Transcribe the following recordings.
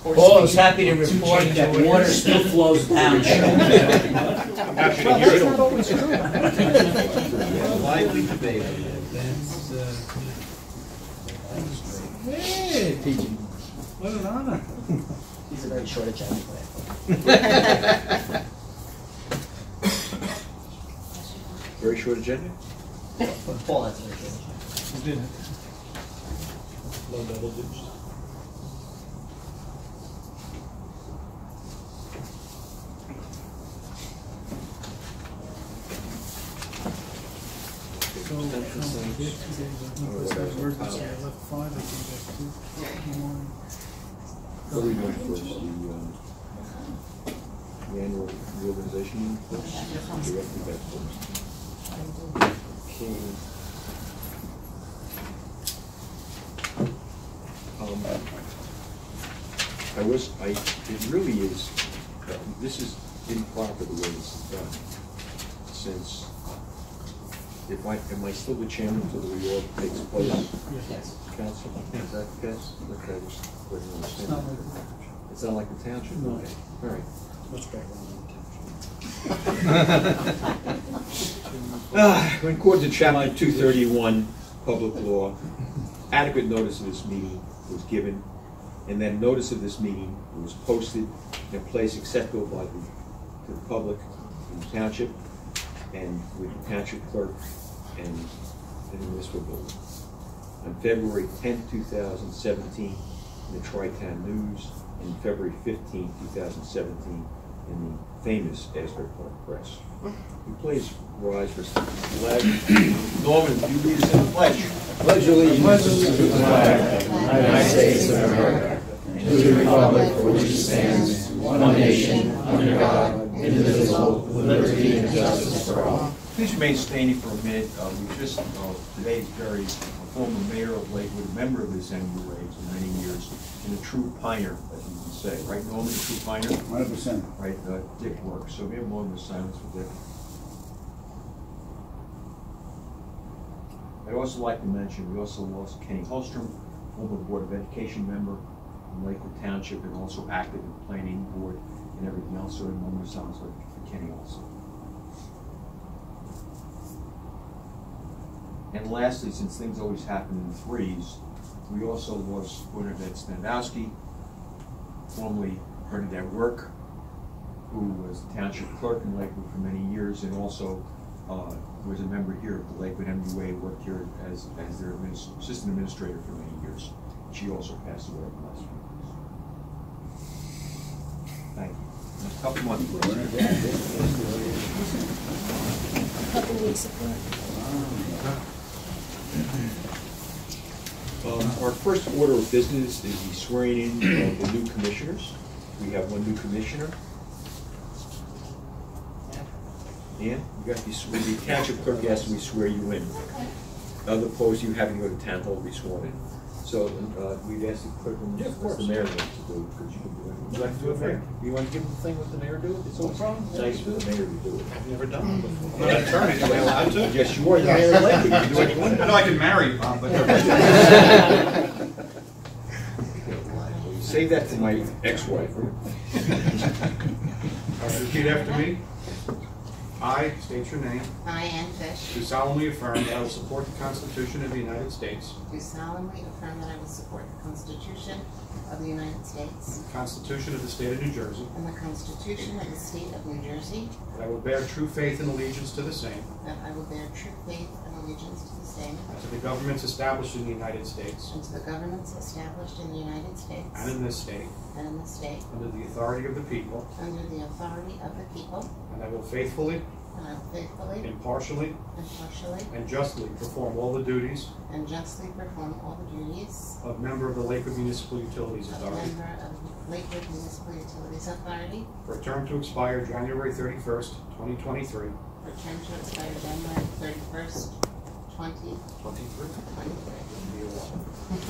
Paul is happy to report that water still flows down. I'm happy to hear it. Lively debate. Hey, PG. What an honor. He's a very short agenda player. Very short agenda? Paul has a very short agenda. You did it. Low double digits. So, I left 5, I came back 2 in the morning. What are we doing first? The annual reorganization meeting first? Directly back first. Okay. It really is, this is improper the way this is done. Since, am I still the chairman until the reorg takes place? Yes. Council, is that the case? Okay, I just wasn't understanding. It's not like the township? No. Okay, all right. Much better. In accordance with Chapter 231, Public Law, adequate notice of this meeting was given, and then notice of this meeting was posted in a place acceptable to the public in the township and with the township clerk and in the municipal building. On February 10, 2017, in the Tri-Town News, and February 15, 2017, in the famous Asbury Park Press. You please rise for the flag. Norman, you lead us in the pledge. Pledge allegiance to the flag of the United States of America and to the republic for which it stands, one nation, under God, indivisible, with liberty and justice for all. Please remain standing for a minute. We just, today is very former mayor of Lakewood, a member of this MUA for many years, and a true pioneer, as you can say. Right, Norman, a true pioneer? 100%. Right, Dick works. So we have a moment of silence for Dick. I'd also like to mention, we also lost Kenny Holstrom, former Board of Education member in Lakewood Township, and also active in the planning board and everything else. So a moment of silence for Kenny also. And lastly, since things always happen in threes, we also lost Bernadette Standowski, formerly Bernadette Work, who was the township clerk in Lakewood for many years, and also was a member here of the Lakewood MUA, worked here as their assistant administrator for many years. She also passed away last week. Thank you. A couple months ago. A couple weeks ago. Our first order of business is the swearing in of the new commissioners. We have one new commissioner. Ann, you got to be sworn. The township clerk asked me to swear you in, as opposed to you having to go to town hall to be sworn in. So we've asked the clerk and the mayor to do it, because you can do it. Would you like to do it, Mayor? You want to give them the thing with the mayor do it? It's no problem. It's nice for the mayor to do it. I've never done one before. I'm not an attorney, am I allowed to? Yes, you are the mayor of Lakewood. You can do what you want. I know I can marry you, Bob, but... Save that to my ex-wife. Repeat after me. I state your name. I, Ann Fish, Do solemnly affirm that I will support the Constitution of the United States, do solemnly affirm that I will support the Constitution of the United States the Constitution of the State of New Jersey, and the Constitution of the State of New Jersey, that I will bear true faith and allegiance to the same, that I will bear true faith and allegiance to the same, and to the governments established in the United States and to the governments established in the United States and in this state, and in the state, under the authority of the people, under the authority of the people, and I will faithfully, and I will faithfully, impartially, impartially, and justly perform all the duties and justly perform all the duties of member of the Lakewood Municipal Utilities of Authority member of Lakewood Municipal Utilities Authority for a term to expire January 31st, 2023. for term to expire January 31st, 2023.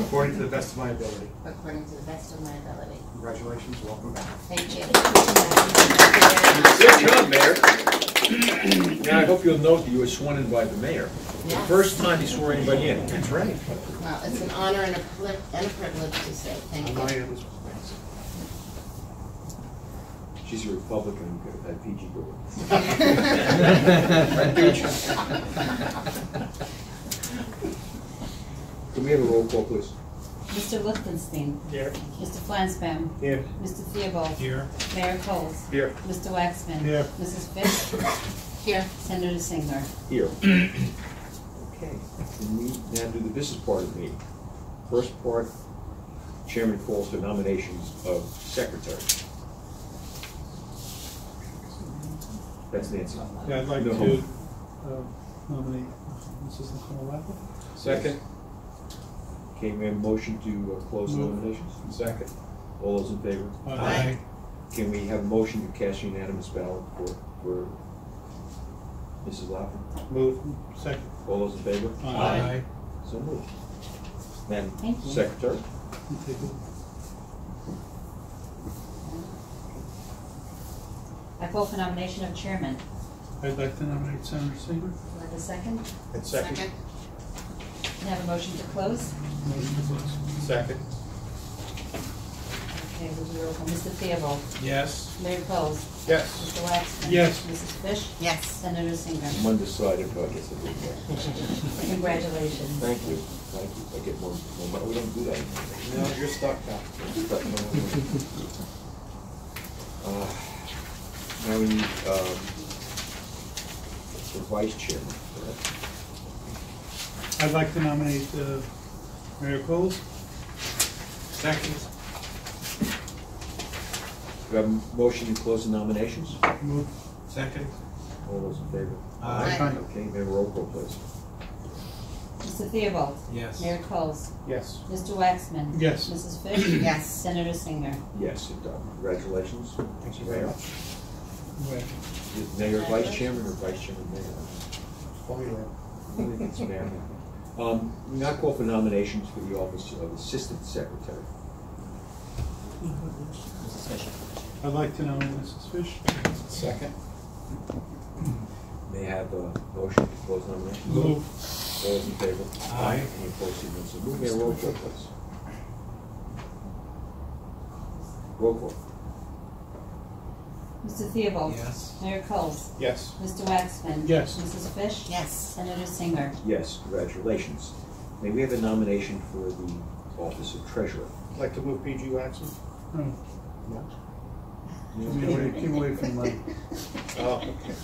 According to the best of my ability. According to the best of my ability. Congratulations, welcome back. Thank you. Good job, Mayor. Now, I hope you'll note that you were sworn in by the mayor. The first time he swore anybody in. That's right. Well, it's an honor and a privilege to say thank On you. my end. She's a Republican, at PG girl. Can we have a roll call, please? Mr. Lichtenstein. Here. Mr. Flansbaum. Here. Mr. Theobald. Here. Mayor Coles. Here. Mr. Waxman. Here. Mrs. Fish. Here. Senator Singer. Here. Okay, can we now do the business part of the meeting? First part, chairman calls for nominations of secretary. That's Nancy. Yeah, I'd like No. to nominate Mrs. Nicole Lapple. Second. Okay, we have a motion to close the Move. nominations? Second. All those in favor? Aye. Can we have a motion to cast unanimous ballot for Mrs. Lappin? Move. Second. All those in favor? Aye. So moved. Madam Thank you. Secretary? You take it. I call for nomination of chairman. I'd like to nominate Senator Singer. Do I have a second? And second. Can I have a motion to close? Motion to close. Second. Okay, we'll do roll call. Mr. Theobald. Yes. Mayor Coles. Yes. Mr. Waxman. Yes. Mrs. Fish. Yes. Senator Singer. I'm undecided, but I guess I did that. Congratulations. Thank you, thank you. I get more, we don't do that anymore. No, you're stuck now. Now we need, the vice chairman, correct? I'd like to nominate Mayor Coles. Second. We have a motion to close the nominations? Move. Second. All those in favor? Aye. Okay, may I have a roll call, please? Mr. Theobald. Yes. Mayor Coles. Yes. Mr. Waxman. Yes. Mrs. Fish. Yes. Senator Singer. Yes, it does. Congratulations. Thank you very much. Right. Is Mayor vice chairman or vice chairman mayor? Call me later. I think it's mayor. We now call for nominations for the office of assistant secretary. I'd like to nominate Mrs. Fish. Second. May I have a motion to close nominations? Move. All those in favor? Aye. Any opposed, see none, so moved. May I have a roll call, please? Roll call. Mr. Theobald. Yes. Mayor Coles. Yes. Mr. Waxman. Yes. Mrs. Fish. Yes. Senator Singer. Yes, congratulations. May we have a nomination for the office of treasurer? I'd like to move PG Waxman. No. No. Keep away from my. Oh, okay.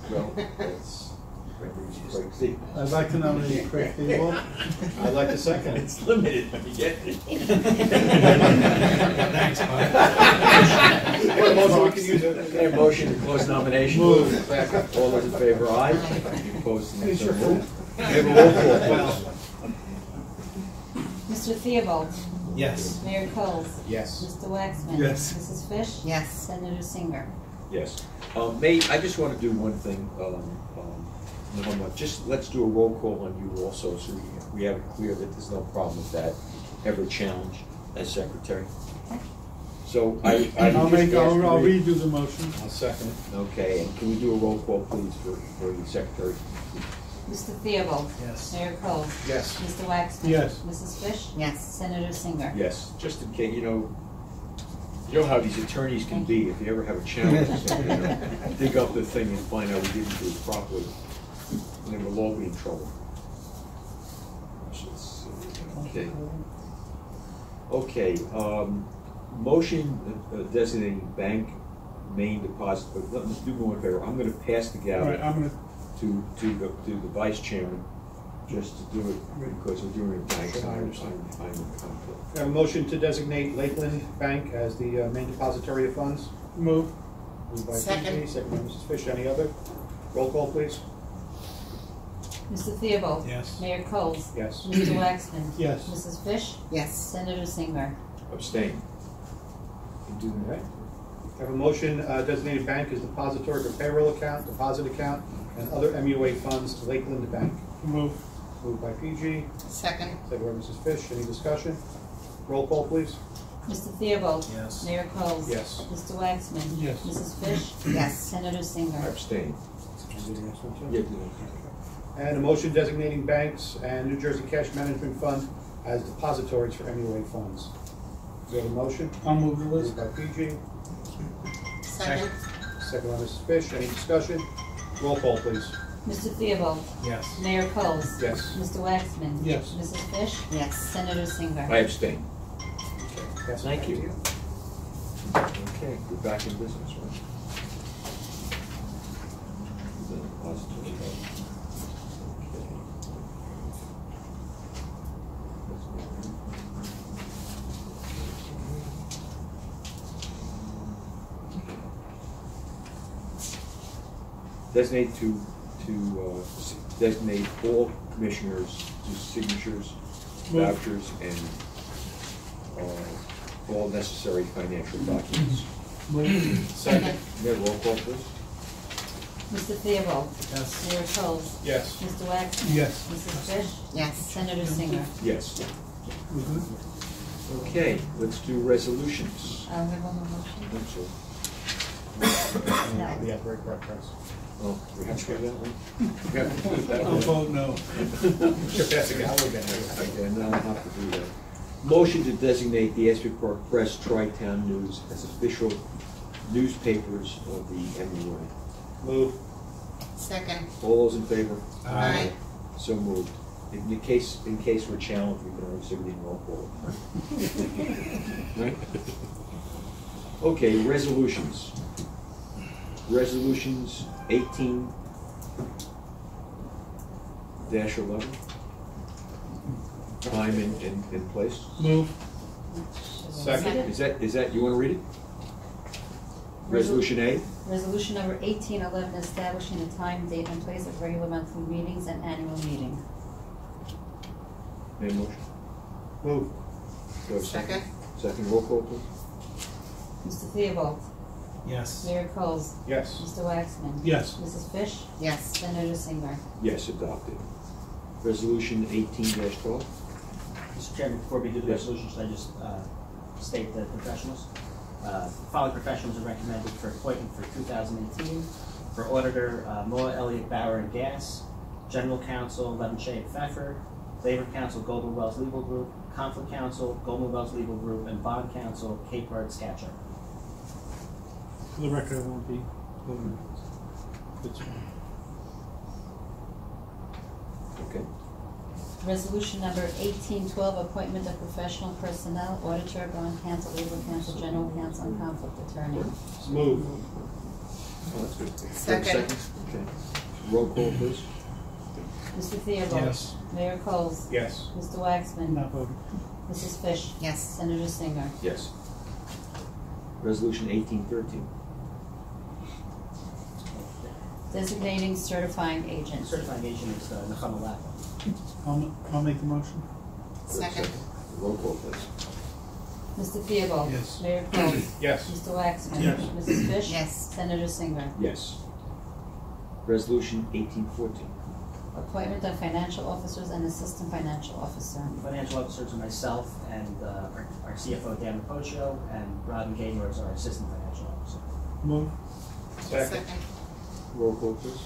Well, that's quite deep. I'd like to nominate Craig Theobald. I'd like to second it. It's limited when you get it. Thanks, Mike. What motion we can use? Okay, motion to close nominations. Move. Second. All those in favor, aye. Any opposed, nay, so moved. May I have a roll call, please? Mr. Theobald. Yes. Mayor Coles. Yes. Mr. Waxman. Yes. Mrs. Fish. Yes. Senator Singer. Yes. May, I just want to do one thing, just let's do a roll call on you also, so we have it clear that there's no problem with that ever challenge as secretary. So I'll I'll redo the motion. I'll second it. Okay, and can we do a roll call, please, for the secretary? Mr. Theobald. Yes. Mayor Coles. Yes. Mr. Waxman. Yes. Mrs. Fish. Yes. Senator Singer. Yes, just in case, you know how these attorneys can be, if you ever have a challenge or something, dig up the thing and find out we didn't do it properly, and then we'll all be in trouble. Okay. Okay, motion designating bank main deposit, but let's do me one favor, I'm gonna pass the All gavel right, I'm gonna. to the vice chairman, just to do it, because we're doing it banks, and I'm in conflict. I have a motion to designate Lakeland Bank as the main depository of funds. Move. Moved by Second. PG, second by Mrs. Fish. Any other? Roll call, please. Mr. Theobald. Yes. Mayor Coles. Yes. Mr. Waxman. Yes. Mrs. Fish. Yes. Senator Singer. Abstain. You do that. I have a motion designated bank as depository for payroll account, deposit account, and other MUA funds to Lakeland Bank. Move. Moved by PG, Second. second by Mrs. Fish. Any discussion? Roll call, please. Mr. Theobald. Yes. Mayor Coles. Yes. Mr. Waxman. Yes. Mrs. Fish. Yes. Senator I Singer. abstain. You do the next one, too? Yeah, And a motion designating banks and New Jersey Cash Management Fund as depositories for MUA funds. Do you have a motion? I'll move the list. Moved by PG, Second. second by Mrs. Fish. Any discussion? Roll call, please. Mr. Theobald? Yes. Mayor Coles? Yes. Mr. Waxman? Yes. Mrs. Fish? Yes. Senator Singer? I abstain. Pass it Thank back you. to Okay, we're back in business, right? The depository vote. Okay. Designate all commissioners to signatures, vouchers, and all necessary financial documents. Move. Second. May I roll call, please? Mr. Theobald? Yes. Mayor Coles? Yes. Mr. Waxman? Yes. Mrs. Fish? Yes. Senator Singer? Yes. We good? Okay, let's do resolutions. We have one more motion? I'm sorry. No. We have break press. Oh, we have to go that way? We have to do it that I'll way. vote no. Should pass it out again. Okay, now I'll have to do that. Motion to designate the Asbury Park Press, Tri-Town News as official newspapers of the MUA. Move. Second. All those in favor? Aye. So moved. In case we're challenged, we can always say we didn't roll call. Right? Okay, resolutions. Resolutions 18-11. Time and place. Move. Second. Is that, you want to read it? Resolution A? Resolution number 1811, establishing the time, date, and place of regular monthly meetings and annual meeting. Name motion. Move. Do I have a Second. Second, roll call, please. Mr. Theobald? Yes. Mayor Coles? Yes. Mr. Waxman? Yes. Mrs. Fish? Yes. Senator Singer? Yes, adopted. Resolution 18-12. Mr. Chairman, before we do the Yes. resolution, should I just state the professionals? Following professionals are recommended for appointment for 2018. For auditor, MUA, Elliott, Bauer, and Gass. General counsel, Levin Shea and Pfeffer. Labor counsel, Goldman Wells Legal Group. Conflict counsel, Goldman Wells Legal Group. And bond counsel, Capehart Scatcher. For the record, I won't be voting. It's Okay. Resolution number 1812, appointment of professional personnel, auditor, bond counsel, legal counsel, general counsel, and conflict attorney. Move. Oh, that's good. Second. Okay. Roll call, please. Mr. Theobald? Yes. Mayor Coles? Yes. Mr. Waxman? not voting. Mrs. Fish? Yes. Senator Singer? Yes. Resolution 1813. Designating certifying agent. Certifying agent is Nechama Lapa. I'll make the motion. Second. Roll call, please. Mr. Theobald? Yes. Mayor Coles? Yes. Mr. Waxman? Yes. Mrs. Fish? Yes. Senator Singer? Yes. Resolution 1814. Appointment of financial officers and assistant financial officer. Financial officers are myself and our CFO, Dan Rapocho, and Robin Gamer is our assistant financial officer. Move. Second. Roll call, please.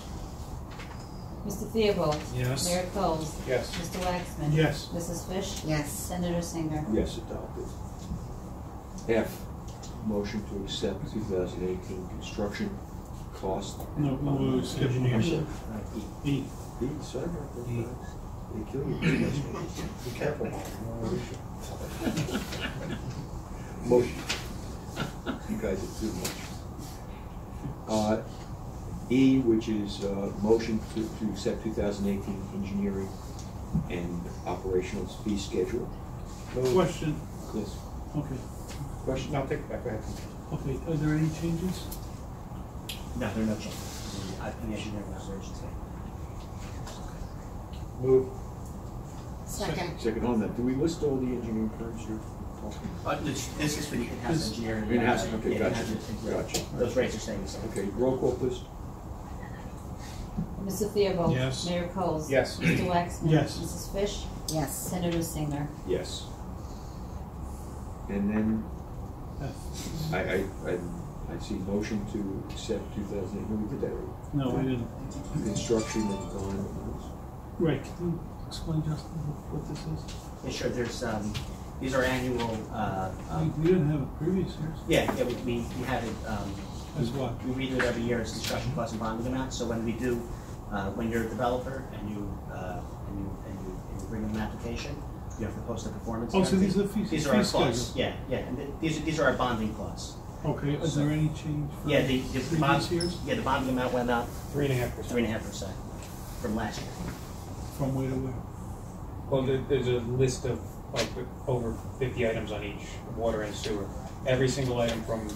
Mr. Theobald? Yes. Mayor Coles? Yes. Mr. Waxman? Yes. Mrs. Fish? Yes. Senator Singer? Yes, adopted. F, motion to accept 2018 construction cost. No, we'll skip I'm engineers. sorry. E. B, sorry. E. They kill you. Be careful. Motion. You guys are too much. E, which is motion to accept 2018 engineering and operational fee schedule. Move. Question. Yes. Okay. Question? No, take it back. Go ahead. Okay, are there any changes? No, there are no changes in the engineering operations. Move. Second. Second on that, do we list all the engineering firms you're talking about? This is for the in-house engineering. In-house, okay, Yeah, gotcha, in-house, gotcha. Those rates are staying the same. Okay, roll call, please. Mr. Theobald? Yes. Mayor Coles? Yes. Mr. Waxman? Yes. Mrs. Fish? Yes. Senator Singer? Yes. And then F. I see motion to accept 2008, no, we did that already. No, we didn't. Construction and design. Right, can you explain, Justin, what this is? Yeah, sure, there's, these are annual, We didn't have it previous years. yeah, we have it, As what? we redo it every year, it's construction cost and bonding amount, so when we do, when you're a developer and you bring in an application, you have to post a performance Oh, so guarantee. these are fees. These are our costs, yeah, and these are our bonding costs. Okay, is there any change from Yeah, the previous bond, years? yeah, the bonding amount went up 3.5%. 3.5% from last year. From where to where? Well, there's a list of like over 50 items on each, water and sewer. Every single item from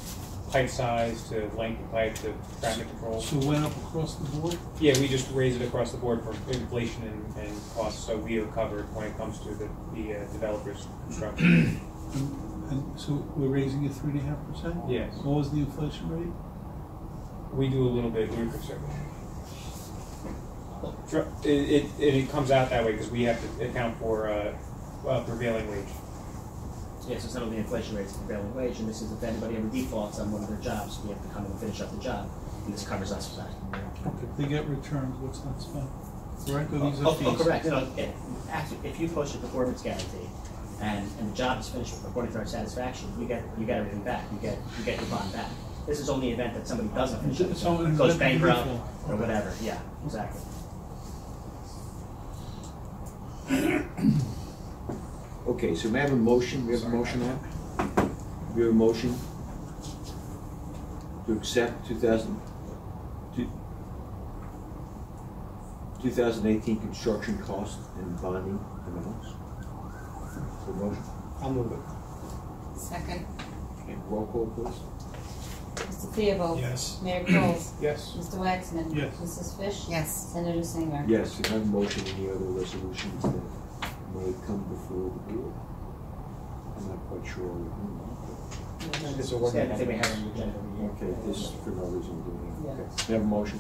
pipe size to length of pipe to traffic control. So it went up across the board? Yeah, we just raise it across the board for inflation and costs, so we are covered when it comes to the developer's construction. And so we're raising it 3.5%? Yes. What was the inflation rate? We do a little bit, we're conservative. It comes out that way because we have to account for prevailing wage. Yeah, so some of the inflation rates are prevailing wage, and this is if anybody ever defaults on one of their jobs, we have to come in and finish up the job, and this covers us for that. Okay, if they get returns, what's not spent? Correct, or these are Oh, fees? correct. You know, actually, if you post your performance guarantee, and the job is finished according to our satisfaction, you get everything back. You get your bond back. This is only the event that somebody doesn't finish it, So an goes event bankrupt default. or whatever. Yeah, exactly. Okay, so we have a motion, we have a motion now? We have a motion to accept 2018 construction cost and bonding amounts. The motion, I'll move it. Second. okay, roll call please. Mr. Theobald? Yes. Mayor Coles? Yes. Mr. Waxman? Yes. Mrs. Fish? Yes. Senator Singer? Yes, and I have a motion, any other resolutions that may come before the board? I'm not quite sure. It's a Yeah, work. I think we have it on the agenda every year. Okay, this is for no reason we're doing it. Yeah. Okay. We have a motion.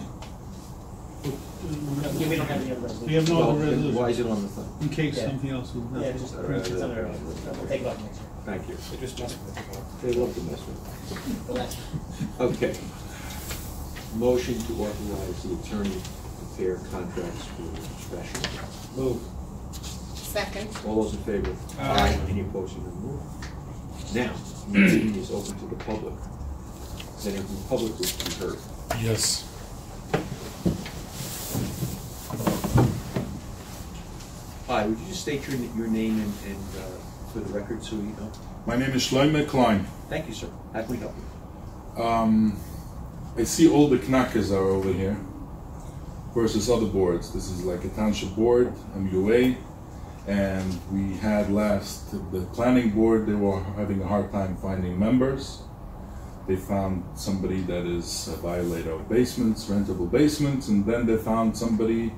Yeah, we don't have any other resolution. We have no Well, other then resolution. why is it on the thing? In case Yeah. something else will Yeah, just happen. it's under, we'll take it up next year. Thank you. They just They love to mess with The last. it. Okay. Motion to authorize the attorney to prepare contracts for professionals. Move. Second. All those in favor? Aye. Any opposed, so moved. Now, the meeting is open to the public. Does anyone from the public wish to be heard? Yes. Hi, would you just state your name and for the record so you know? My name is Shloime Klein. Thank you, sir. How can we help you? I see all the knackers are over here versus other boards. This is like a township board, MUA, and we had the planning board, they were having a hard time finding members. They found somebody that is a violator of basements, rentable basements, and then they found somebody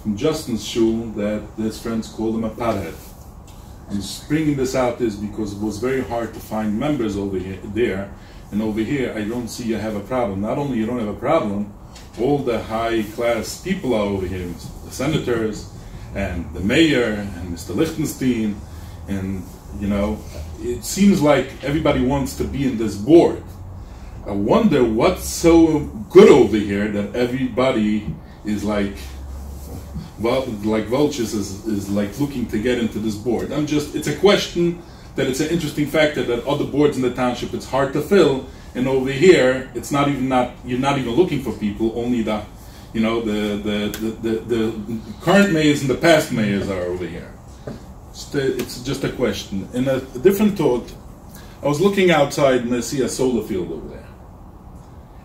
from Justin's shul that his friends called him a pothead. I'm bringing this out is because it was very hard to find members over here, there, and over here I don't see you have a problem. Not only you don't have a problem, all the high-class people are over here, the senators, and the mayor, and Mr. Lichtenstein, and you know, it seems like everybody wants to be in this board. I wonder what's so good over here that everybody is like, well, like vultures is like looking to get into this board. It's a question that it's an interesting factor that other boards in the township it's hard to fill, and over here it's you're not even looking for people. Only the current mayors and the past mayors are over here. It's just a question. In a different thought, I was looking outside and I see a solar field over there.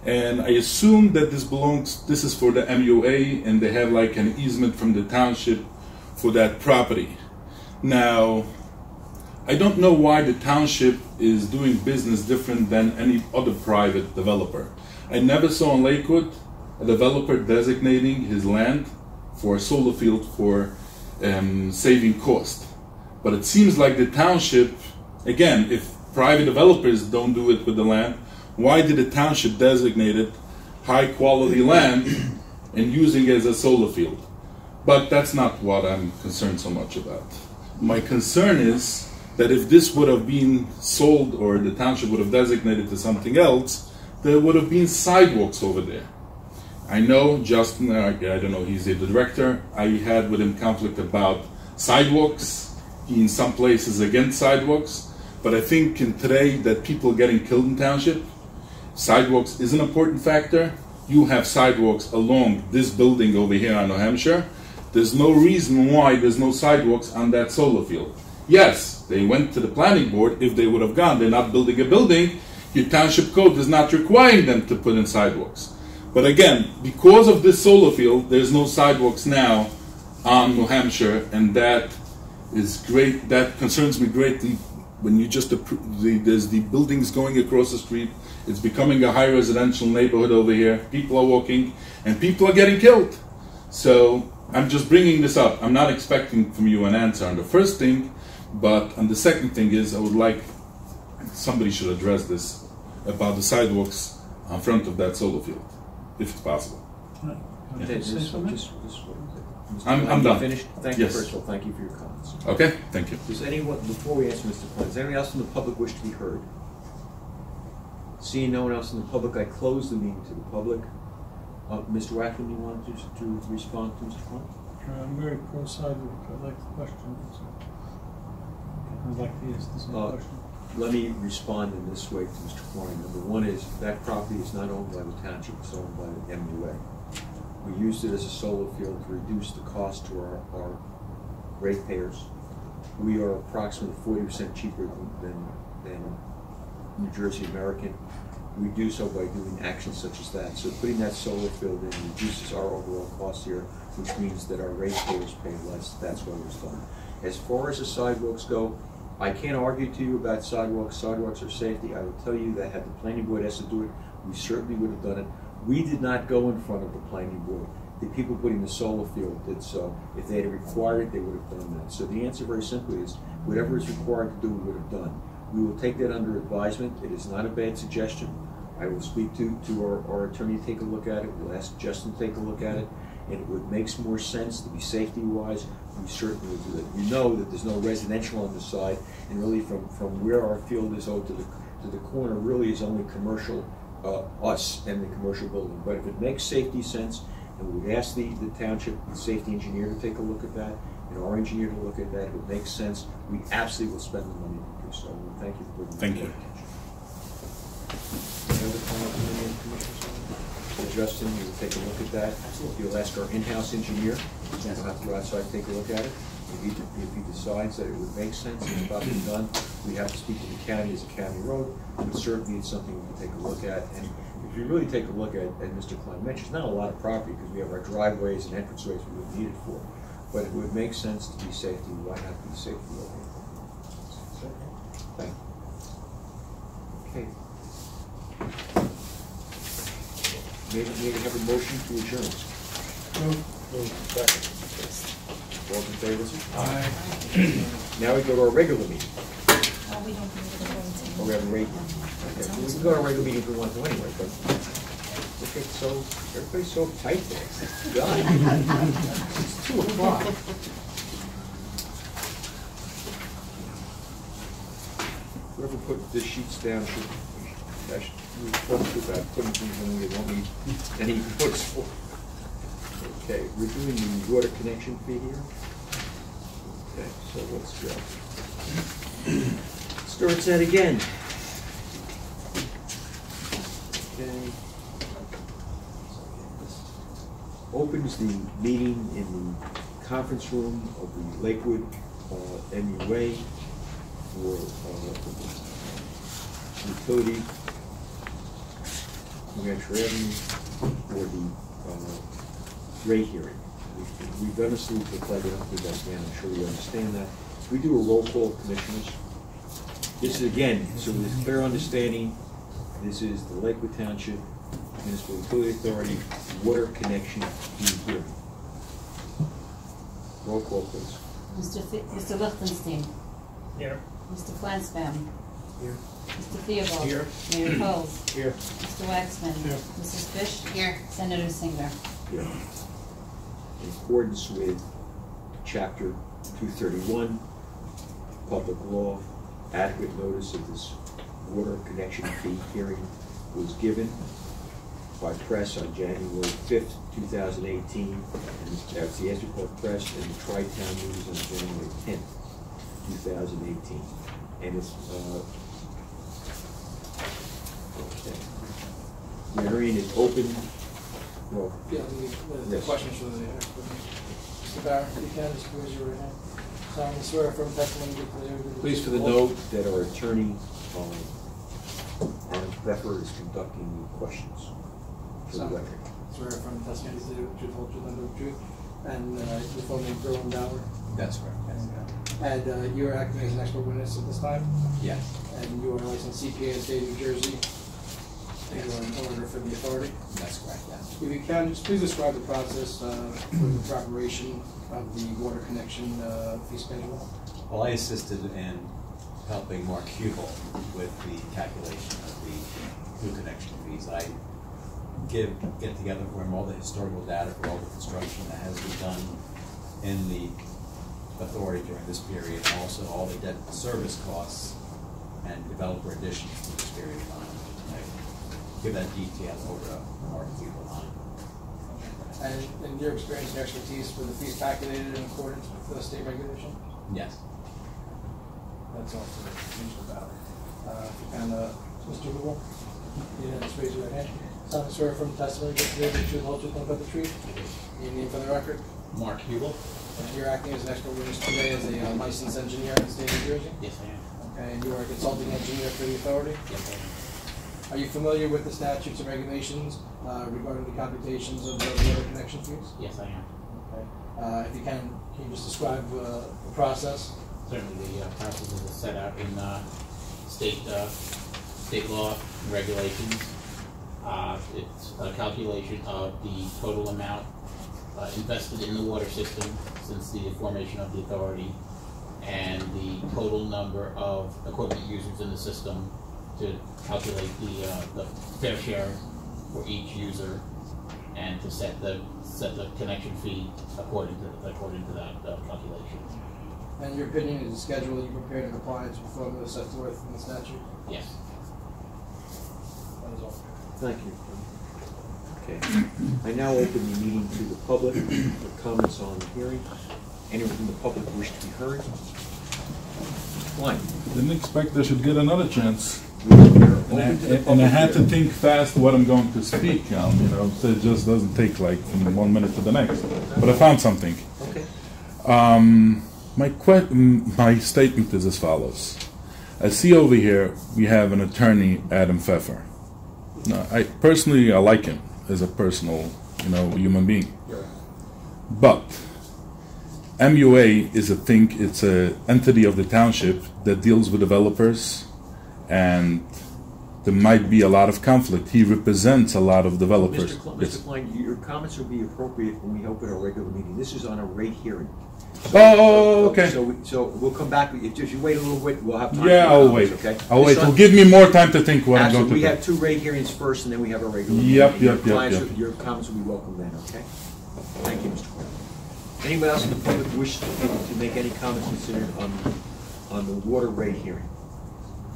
And I assume that this is for the MUA, and they have like an easement from the township for that property. Now, I don't know why the township is doing business different than any other private developer. I never saw in Lakewood a developer designating his land for a solar field for saving cost. But it seems like the township, again, if private developers don't do it with the land, why did the township designate it high quality land and using it as a solar field? But that's not what I'm concerned so much about. My concern is that if this would have been sold or the township would have designated to something else, there would have been sidewalks over there. I know Justin, I don't know, he's the director. I had with him conflict about sidewalks. He in some places against sidewalks. But I think in today that people are getting killed in township, sidewalks is an important factor. You have sidewalks along this building over here on New Hampshire. There's no reason why there's no sidewalks on that solar field. Yes, they went to the planning board. If they would have gone, they're not building a building. Your township code is not requiring them to put in sidewalks. But again, because of this solar field, there's no sidewalks now on New Hampshire, and that is great. That concerns me greatly. When you just there's the buildings going across the street, it's becoming a high residential neighborhood over here. People are walking, and people are getting killed. So I'm just bringing this up. I'm not expecting from you an answer on the first thing, but on the second thing is I would like somebody should address this about the sidewalks in front of that solar field, if it's possible. I'm done. Finished? Thank you, Yes. first of all, thank you for your comments. Okay, thank you. Does anyone, before we answer Mr. Flynn, does anyone else from the public wish to be heard? Seeing no one else in the public, I close the meeting to the public. Mr. Wackman, you wanted to respond to Mr. Flynn? I'm very pro-sidewalk. I like the question. So I'd like to ask the same question. Let me respond in this way to Mr. Flynn. Number one is that property is not owned by the township, it's owned by the MUA. We used it as a solar field to reduce the cost to our ratepayers. We are approximately 40% cheaper than New Jersey American. We do so by doing actions such as that. So putting that solar field in reduces our overall cost here, which means that our ratepayers pay less. That's what was done. As far as the sidewalks go, I can't argue to you about sidewalks. Sidewalks are safety. I will tell you that had the planning board asked to do it, we certainly would have done it. We did not go in front of the planning board. The people putting the solar field did so. If they had required it, they would have done that. So the answer very simply is, whatever is required to do, we would have done. We will take that under advisement. It is not a bad suggestion. I will speak to our attorney to take a look at it. We'll ask Justin to take a look at it. And if it makes more sense to be safety-wise, we certainly will do that. We know that there's no residential on the side, and really from where our field is over to the corner really is only commercial, us and the commercial building. But if it makes safety sense, and we would ask the township safety engineer to take a look at that, and our engineer to look at that, if it makes sense, we absolutely will spend the money to do so. And thank you for putting Thank you. Any other comment from any of the commissioners? Justin, you will take a look at that. You'll ask our in-house engineer. You'll have to go outside and take a look at it. If he decides that it would make sense and it's probably done, we have to speak to the county as a county road, but certainly it's something we can take a look at. And if you really take a look at Mr. Klein mentioned, not a lot of property because we have our driveways and entranceways we would need it for, but it would make sense to be safety. Why not be safety over here? Thank you. Okay. May I have a motion to adjourn? Second. All in favor? Aye. Now we go to our regular meeting. We don't need to go Oh, we have a regular. Okay. We can go to our regular meeting if we want to anyway, but look at everybody's so tight there. God. It's 2 o'clock. Whoever put the sheets down should we talk about putting things in we don't need any books for. Okay, we're doing the water connection fee here. Okay, so let's go. Starts that again. Okay. Opens the meeting in the conference room of the Lakewood MUA for utility New Hampshire Avenue for the rate hearing. We've done a sleep of that, again, I'm sure you understand that. We do a roll call of commissioners. This is, again, so with clear understanding, this is the Lakewood Township Municipal Utility Authority water connection fee hearing. Roll call, please. Mr. Lichtenstein. Here. Mr. Flansbaum. Here. Mr. Theobald. Here. Mayor Coles. Here. Mr. Waxman. Here. Mrs. Fish. Here. Senator Singer. Here. In accordance with Chapter 231, Public Law, adequate notice of this water connection fee hearing was given. by press on January 5th, 2018, and that's the Essex Press, and the Tri-Town News on January 10th, 2018. And it's, okay. The hearing is open. Well, Yeah, the yes. questions for the expert. Mr. Barron, if you can, just raise your right hand. Solemnly swear affirm testimony you give today. Please for the note that our attorney, Adam Pfeffer, is conducting the questions for the record. Swear affirm testimony you give truth, whole truth, and the truth. And your full name, Gerwin Bauer. That's correct. And you are acting as an expert witness at this time. Yes. And you are a licensed CPA in the state of New Jersey. And you are an auditor for the authority. That's correct, yes. If you can, just please describe the process for the preparation of the water connection fee schedule. Well, I assisted in helping Mark Hubel with the calculation of the new connection fees. I get together for him all the historical data for all the construction that has been done in the authority during this period, and also all the debt service costs and developer additions to this period of time. I give that detail over to Mark Hubel on. And in your experience and expertise, were the fees calculated in accordance with the state regulation? Yes. That's all for Mr. Bauer. If you can, Mr. Hubel, you didn't just raise your right hand. Solemnly swear from testimony you give today the truth, whole truth, and nothing but the truth. Your name for the record. Mark Hubel? And you're acting as an expert witness today as a licensed engineer in the state of New Jersey? Yes, I am. Okay, and you are a consulting engineer for the authority? Yes, I am. Are you familiar with the statutes and regulations regarding the computations of the water connection fees? Yes, I am. Okay. If you can you just describe the process? Certainly, the process is set out in state law and regulations. It's a calculation of the total amount invested in the water system since the formation of the authority, and the total number of equipment users in the system to calculate the fair share for each user, and to set the connection fee according to that calculation. And your opinion is the schedule you prepared in compliance with formulas set forth in the statute? Yes. That is all. Thank you. Okay. I now open the meeting to the public for comments on the hearing. Anyone from the public wish to be heard? One. Didn't expect I should get another chance. Open to the And I public had to hearing. think fast what I'm going to speak, so it just doesn't take like from 1 minute to the next. But I found something. Okay. My statement is as follows. I see over here we have an attorney, Adam Pfeffer. Now, I like him as a personal, human being. But MUA is it's an entity of the township that deals with developers, and there might be a lot of conflict. He represents a lot of developers. Mr. Klein, your comments will be appropriate when we open our regular meeting. This is on a rate hearing. Okay. So we'll come back. If you wait a little bit, we'll have time. Yeah, for I'll comments, wait. Okay. I'll wait. This It'll one- give me more time to think what I'm going to We do. have 2 rate hearings first, and then we have a regular Yep, meeting. yep, yep. Your comments will be welcome then, okay? Thank you, Mr. Klein. Anybody else in the public wish to make any comments considered on the water rate hearing?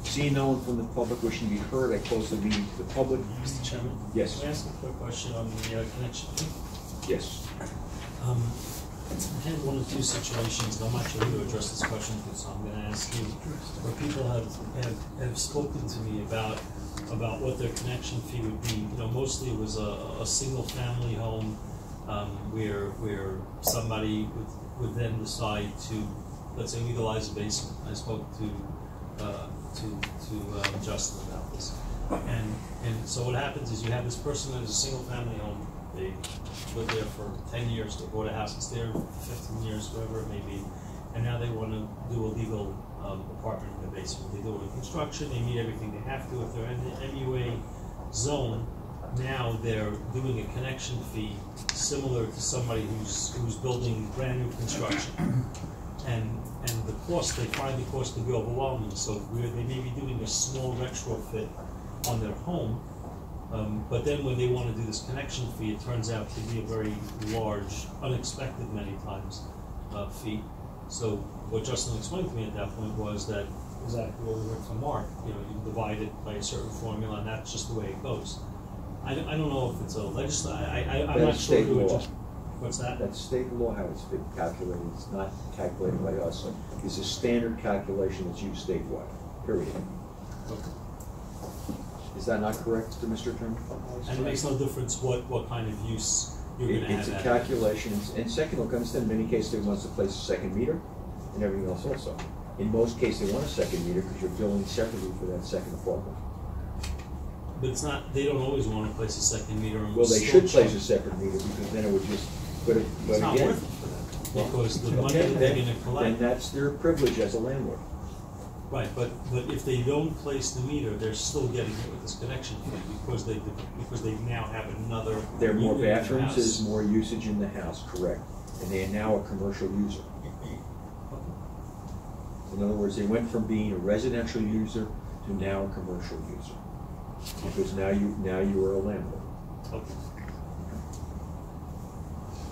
Seeing no one from the public wishing to be heard, I close the meeting to the public. Mr. Chairman? Yes. Can I ask a quick question on the connection fee? Yes. I had 1 or 2 situations, and I'm not sure who to address this question to, so I'm going to ask you, where people have spoken to me about what their connection fee would be. Mostly it was a single family home where somebody would then decide to, let's say, legalize a basement. I spoke to Justin about this, and so what happens is you have this person that is a single family home. They lived there for 10 years. They bought a house that's there 15 years, whatever it may be, and now they want to do a legal apartment in the basement. They do it in construction. They meet everything they have to. If they're in the MUA zone, now they're doing a connection fee similar to somebody who's building brand new construction. And the cost, they find the cost to be overwhelming. So they may be doing a small retrofit on their home, but then when they want to do this connection fee, it turns out to be a very large, unexpected many times fee. So what Justin explained to me at that point was that exactly what we heard from Mark. You divide it by a certain formula, and that's just the way it goes. I don't know if it's a I'm That's not sure state who it law. just, what's that? That's state law, how it's been calculated. It's not calculated by us. It's a standard calculation that's used statewide, period. Is that not correct, Mr. Attorney? And it makes no difference what kind of use you're gonna have. It's a at it. calculation, and second, look, understand, in many cases, they want to place a second meter and everything else also. In most cases, they want a second meter because you're billing separately for that second apartment. But it's not, they don't always wanna place a second meter and Well, they still should place charge. a separate meter because then it would just, but It's not again. worth it for them, because the money Okay, that they're then- gonna Then collect. that's their privilege as a landlord. Right, but if they don't place the meter, they're still getting hit with this connection fee because they now have another. There are more unit in the bathrooms, house. there's more usage in the house, correct. And they are now a commercial user. In other words, they went from being a residential user to now a commercial user. Because now you are a landlord. Okay.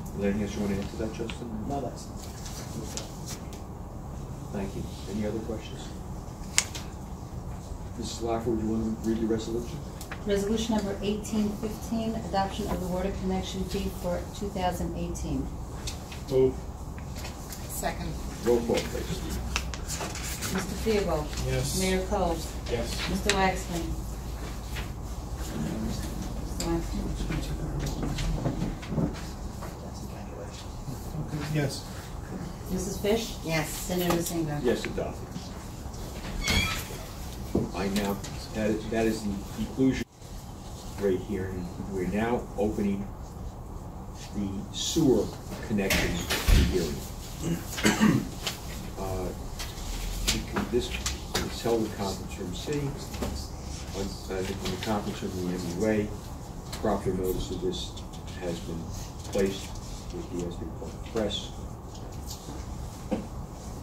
Is there anything else you want to add to that, Justin? No, that's. Thank you. Any other questions? Mrs. Laffer, would you want to read the resolution? Resolution number 1815, adoption of the water connection fee for 2018. Move. Second. Roll call, please. Mr. Theobald? Yes. Mayor Cole? Yes. Mr. Waxman? Mr. Waxman? That's the calculation. Yes. Mrs. Fish? Yes. Senator Lucingo? Yes, adopted. That is the conclusion right here. And we're now opening the sewer connection hearing. This is held in conference room C, in the conference room of the MUA. Proper notice of this has been placed with the Essex Park Press,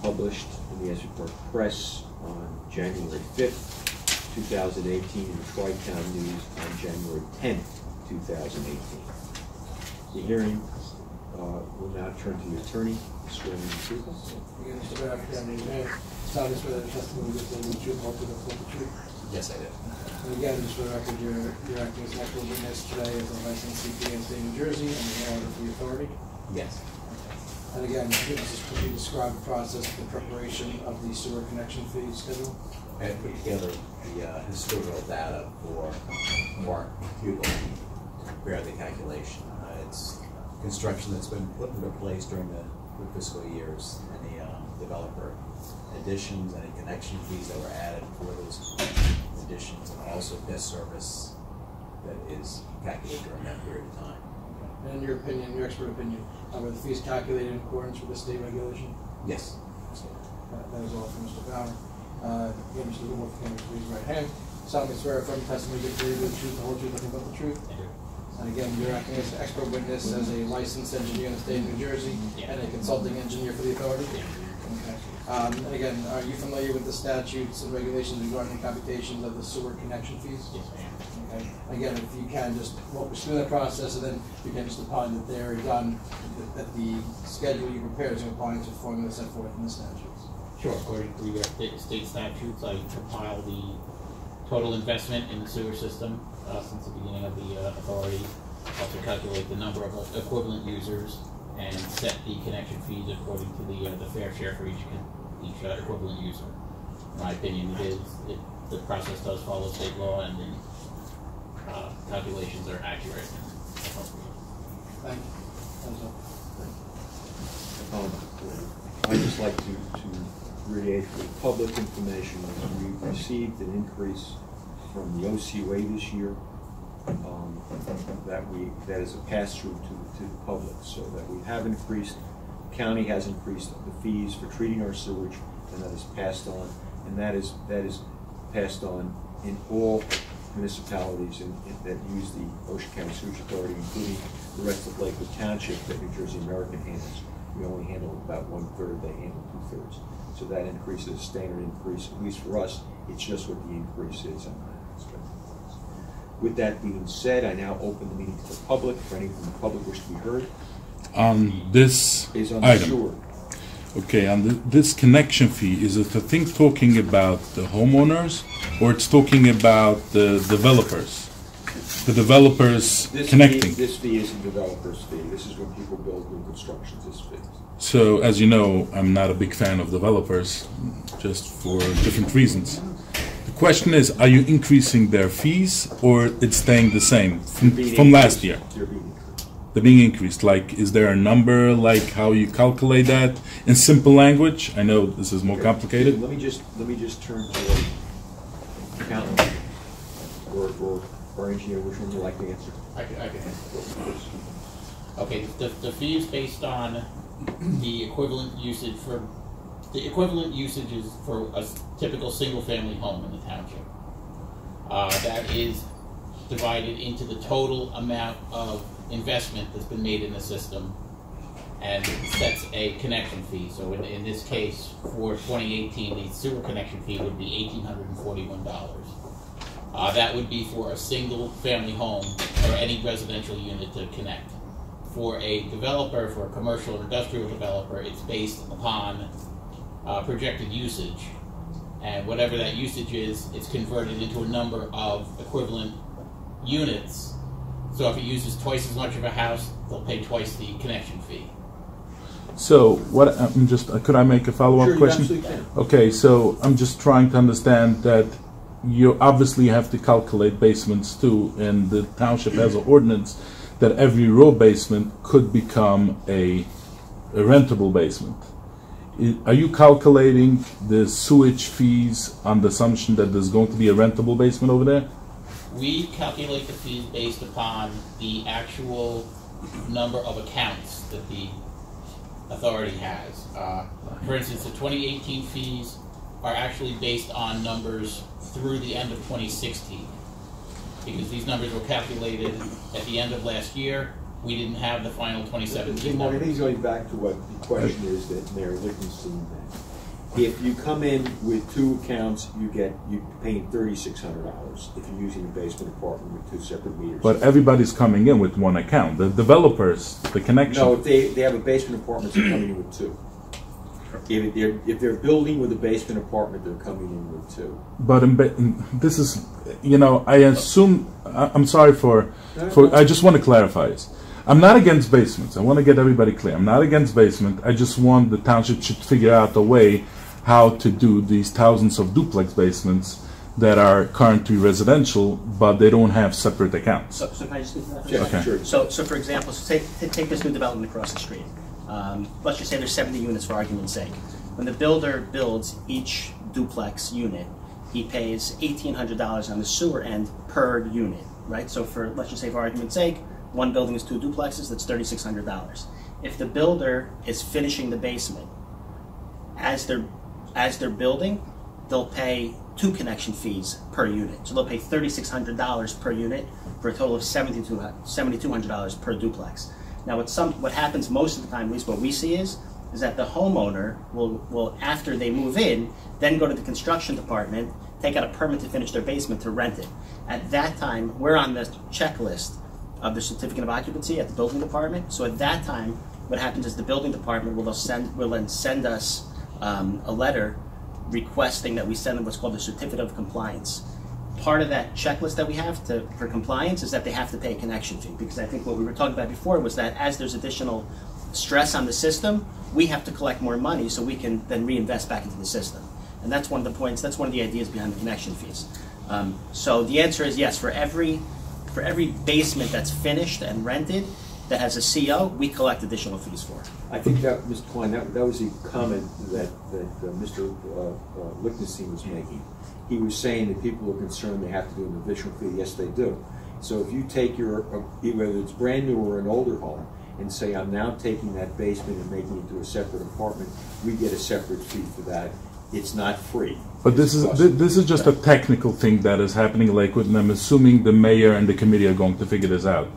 published in the Essex Park Press on January 5th, 2018, in the Tri-Town News on January 10th, 2018. The hearing will now turn to the attorney, swearing in people. Again, Mr. Mayor, Deputy Mayor, establish whether the testimony gives the truth, whole truth, and full truth. Yes, I did. And again, just for the record, you're acting as an actual witness today as a licensed CPA in the state of New Jersey and you're order for the authority. Yes. And again, could you describe the process of the preparation of the sewer connection fee schedule? I put together the historical data for Mark Hugel to prepare the calculation. It's construction that's been put into place during the fiscal years, any developer additions, any connection fees that were added for those additions, and also debt service that is calculated during that period of time. And in your opinion, your expert opinion, were the fees calculated in accordance with the state regulation? Yes. That is all from Mr. Bauer. Again, Mr. Goodwolf, can you please raise your right hand? Solemnly swear affirm testimony you give the truth, the whole truth, nothing but the truth. And again, you're acting as an expert witness as a licensed engineer in the state of New Jersey and a consulting engineer for the authority? Okay. And again, are you familiar with the statutes and regulations regarding the computations of the sewer connection fees? Yes, I am. Okay. Again, if you can just walk us through that process, and then you can just opine that they're done, that the schedule you prepared is in compliance with formula set forth in the statutes. Sure. According to the state statutes, I compile the total investment in the sewer system since the beginning of the authority. Also calculate the number of equivalent users and set the connection fees according to the fair share for each equivalent user. In my opinion, the process does follow state law, and the calculations are accurate and appropriate. Thank you. I'd just like to reiterate for public information that we received an increase from the OCUA this year that is a pass-through to the public, so that we have increased, the county has increased the fees for treating our sewage, and that is passed on, and that is passed on in all municipalities that use the Ocean County Sewage Authority, including the rest of Lakewood Township that New Jersey American handles. We only handle about 1/3, they handle 2/3. So that increase is a standard increase, at least for us. It's just what the increase is on that aspect. With that being said, I now open the meeting to the public. For any from the public wish to be heard. On this Is on item. sewer. Okay, on this connection fee, is it the thing talking about the homeowners or it's talking about the developers? the developers connecting. This fee isn't developer's fee. This is when people build new constructions, this fee. So, as you know, I'm not a big fan of developers, just for different reasons. The question is, are you increasing their fees, or it's staying the same from last year? They're being increased. They're being increased. Like, is there a number, like how you calculate that in simple language? I know this is more complicated. Let me just turn to the accountant or our engineer. Which one would you like to answer? I can answer. Okay, the fee is based on the equivalent usage for is for a typical single-family home in the township. That is divided into the total amount of investment that's been made in the system, and sets a connection fee. So in this case, for 2018, the sewer connection fee would be $1,841. That would be for a single-family home or any residential unit to connect. For a developer, for a commercial or industrial developer, it's based upon projected usage. And whatever that usage is, it's converted into a number of equivalent units. So if it uses twice as much of a house, they'll pay twice the connection fee. So, what I'm just could I make a follow-up Sure, question? you absolutely can. Okay, so I'm just trying to understand that you obviously have to calculate basements too, and the township has an ordinance that every row basement could become a rentable basement. Are you calculating the sewage fees on the assumption that there's going to be a rentable basement over there? We calculate the fees based upon the actual number of accounts that the authority has. For instance, the 2018 fees are actually based on numbers through the end of 2016. Because these numbers were calculated at the end of last year. We didn't have the final 2017 I think numbers. going back to what the question is that Mayor Lichtenstein had. If you come in with two accounts, you're paying $3,600 if you're using a basement apartment with two separate meters. But everybody's coming in with one account. The developers, the connection. No, if they have a basement apartment, they're coming in with two. If they're building with a basement apartment, they're coming in with two. But this is, you know, I assume. I'm sorry for. I just want to clarify this. I'm not against basements. I want to get everybody clear. I'm not against basement. I just want the township should figure out a way how to do these thousands of duplex basements that are currently residential, but they don't have separate accounts. So can I just speak to that for a Yeah, second? sure. So for example, take this new development across the street. Let's just say there's 70 units for argument's sake. When the builder builds each duplex unit, he pays $1,800 on the sewer end per unit, right? So let's just say for argument's sake, one building is two duplexes, that's $3,600. If the builder is finishing the basement, as they're building, they'll pay two connection fees per unit. So they'll pay $3,600 per unit for a total of $7,200 per duplex. Now, what happens most of the time, at least what we see is that the homeowner will, after they move in, then go to the construction department, take out a permit to finish their basement to rent it. At that time, we're on the checklist of the certificate of occupancy at the building department. So at that time, what happens is the building department will then send us a letter requesting that we send them what's called a certificate of compliance. Part of that checklist that we have for compliance is that they have to pay a connection fee, because I think what we were talking about before was that as there's additional stress on the system, we have to collect more money so we can then reinvest back into the system. And that's one of the points, that's one of the ideas behind the connection fees. So the answer is yes, for every basement that's finished and rented that has a CO, we collect additional fees for. I think that, Mr. Klein, that was the comment that Mr. Lichtenstein was making. He was saying that people are concerned they have to do an additional fee. Yes, they do. So if you take your, whether it's brand new or an older home, and say, I'm now taking that basement and making it into a separate apartment, we get a separate fee for that. It's not free. But this is just a technical thing that is happening in Lakewood, and I'm assuming the mayor and the committee are going to figure this out.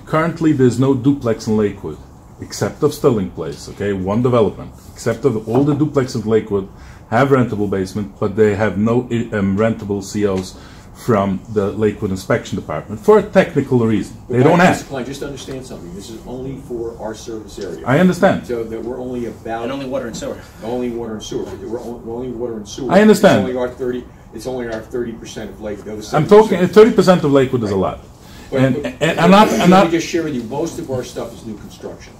Currently, there's no duplex in Lakewood, except of Sterling Place, okay, one development. Except of all the duplexes in Lakewood have rentable basement, but they have no rentable COs from the Lakewood Inspection Department for a technical reason. They don't have. Mr. Klein, just understand something. This is only for our service area. I understand. So that we're only about... And only water and sewer. Only water and sewer. We're only water and sewer. I understand. It's only our 30% of Lakewood. I'm talking 30% of Lakewood is a lot. I'm not. Let me just share with you, most of our stuff is new construction.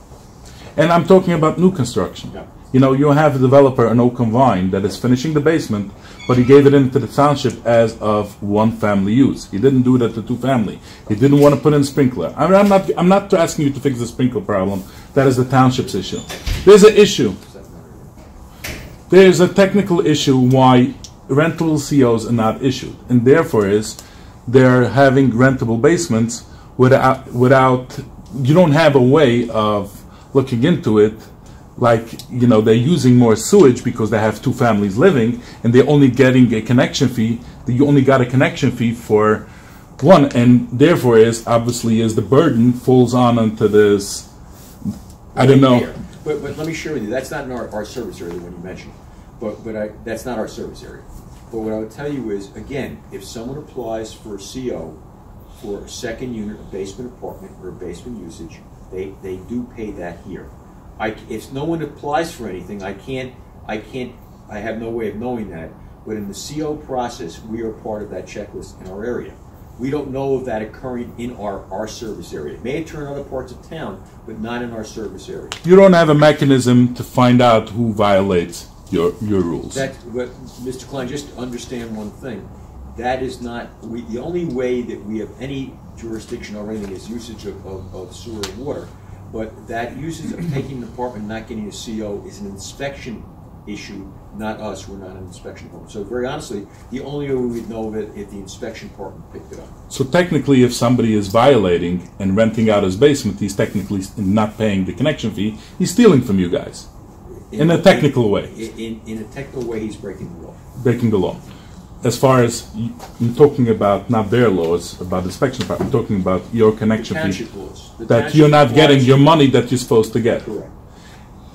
And I'm talking about new construction. Yeah. You know, you have a developer in Oakham Vine that is finishing the basement, but he gave it into the township as of one family use. He didn't do it at the two family. He didn't want to put in sprinkler. I mean, I'm not asking you to fix the sprinkler problem. That is the township's issue. There's an issue. There's a technical issue why rental COs are not issued, and therefore they're having rentable basements without you don't have a way of looking into it. Like, you know, they're using more sewage because they have two families living, and they're only getting a connection fee. You only got a connection fee for one, and therefore obviously the burden falls onto this. I don't know. But let me share with you, that's not in our service area when you mentioned it. That's not our service area. But what I would tell you is, again, if someone applies for a CO for a second unit, a basement apartment, or a basement usage, they do pay that here. If no one applies for anything, I have no way of knowing that. But in the CO process, we are part of that checklist in our area. We don't know of that occurring in our service area. It may occur in other parts of town, but not in our service area. You don't have a mechanism to find out who violates your rules. But Mr. Klein, just understand one thing. That is not, the only way that we have any jurisdiction over anything is usage of sewer and water. But that usage of taking an apartment and not getting a CO is an inspection issue, not us. We're not an inspection department. So very honestly, the only way we would know of it if the inspection department picked it up. So technically, if somebody is violating and renting out his basement, he's technically not paying the connection fee. He's stealing from you guys. In a technical way. In a technical way, he's breaking the law. Breaking the law. As far as I'm talking about, not their laws, about the inspection part, I'm talking about your connection fee. That you're not getting your money that you're supposed to get. Correct.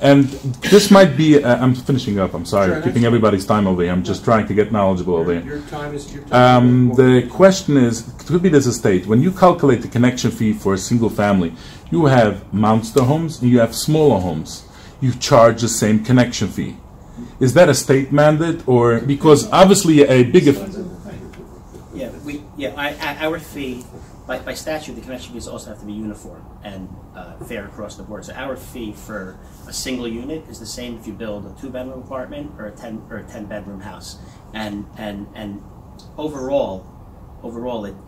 And this might be, I'm finishing up, I'm sorry, Sure, keeping everybody's time over here. I'm just trying to get knowledgeable over here. Your time is your time. The question is, it could be this estate, when you calculate the connection fee for a single family, you have monster homes and you have smaller homes. You charge the same connection fee. Is that a state mandate, or because obviously a bigger? Our fee, by statute, the connection fees also have to be uniform and fair across the board. So our fee for a single unit is the same if you build a 2-bedroom apartment or a 10-bedroom house. And overall,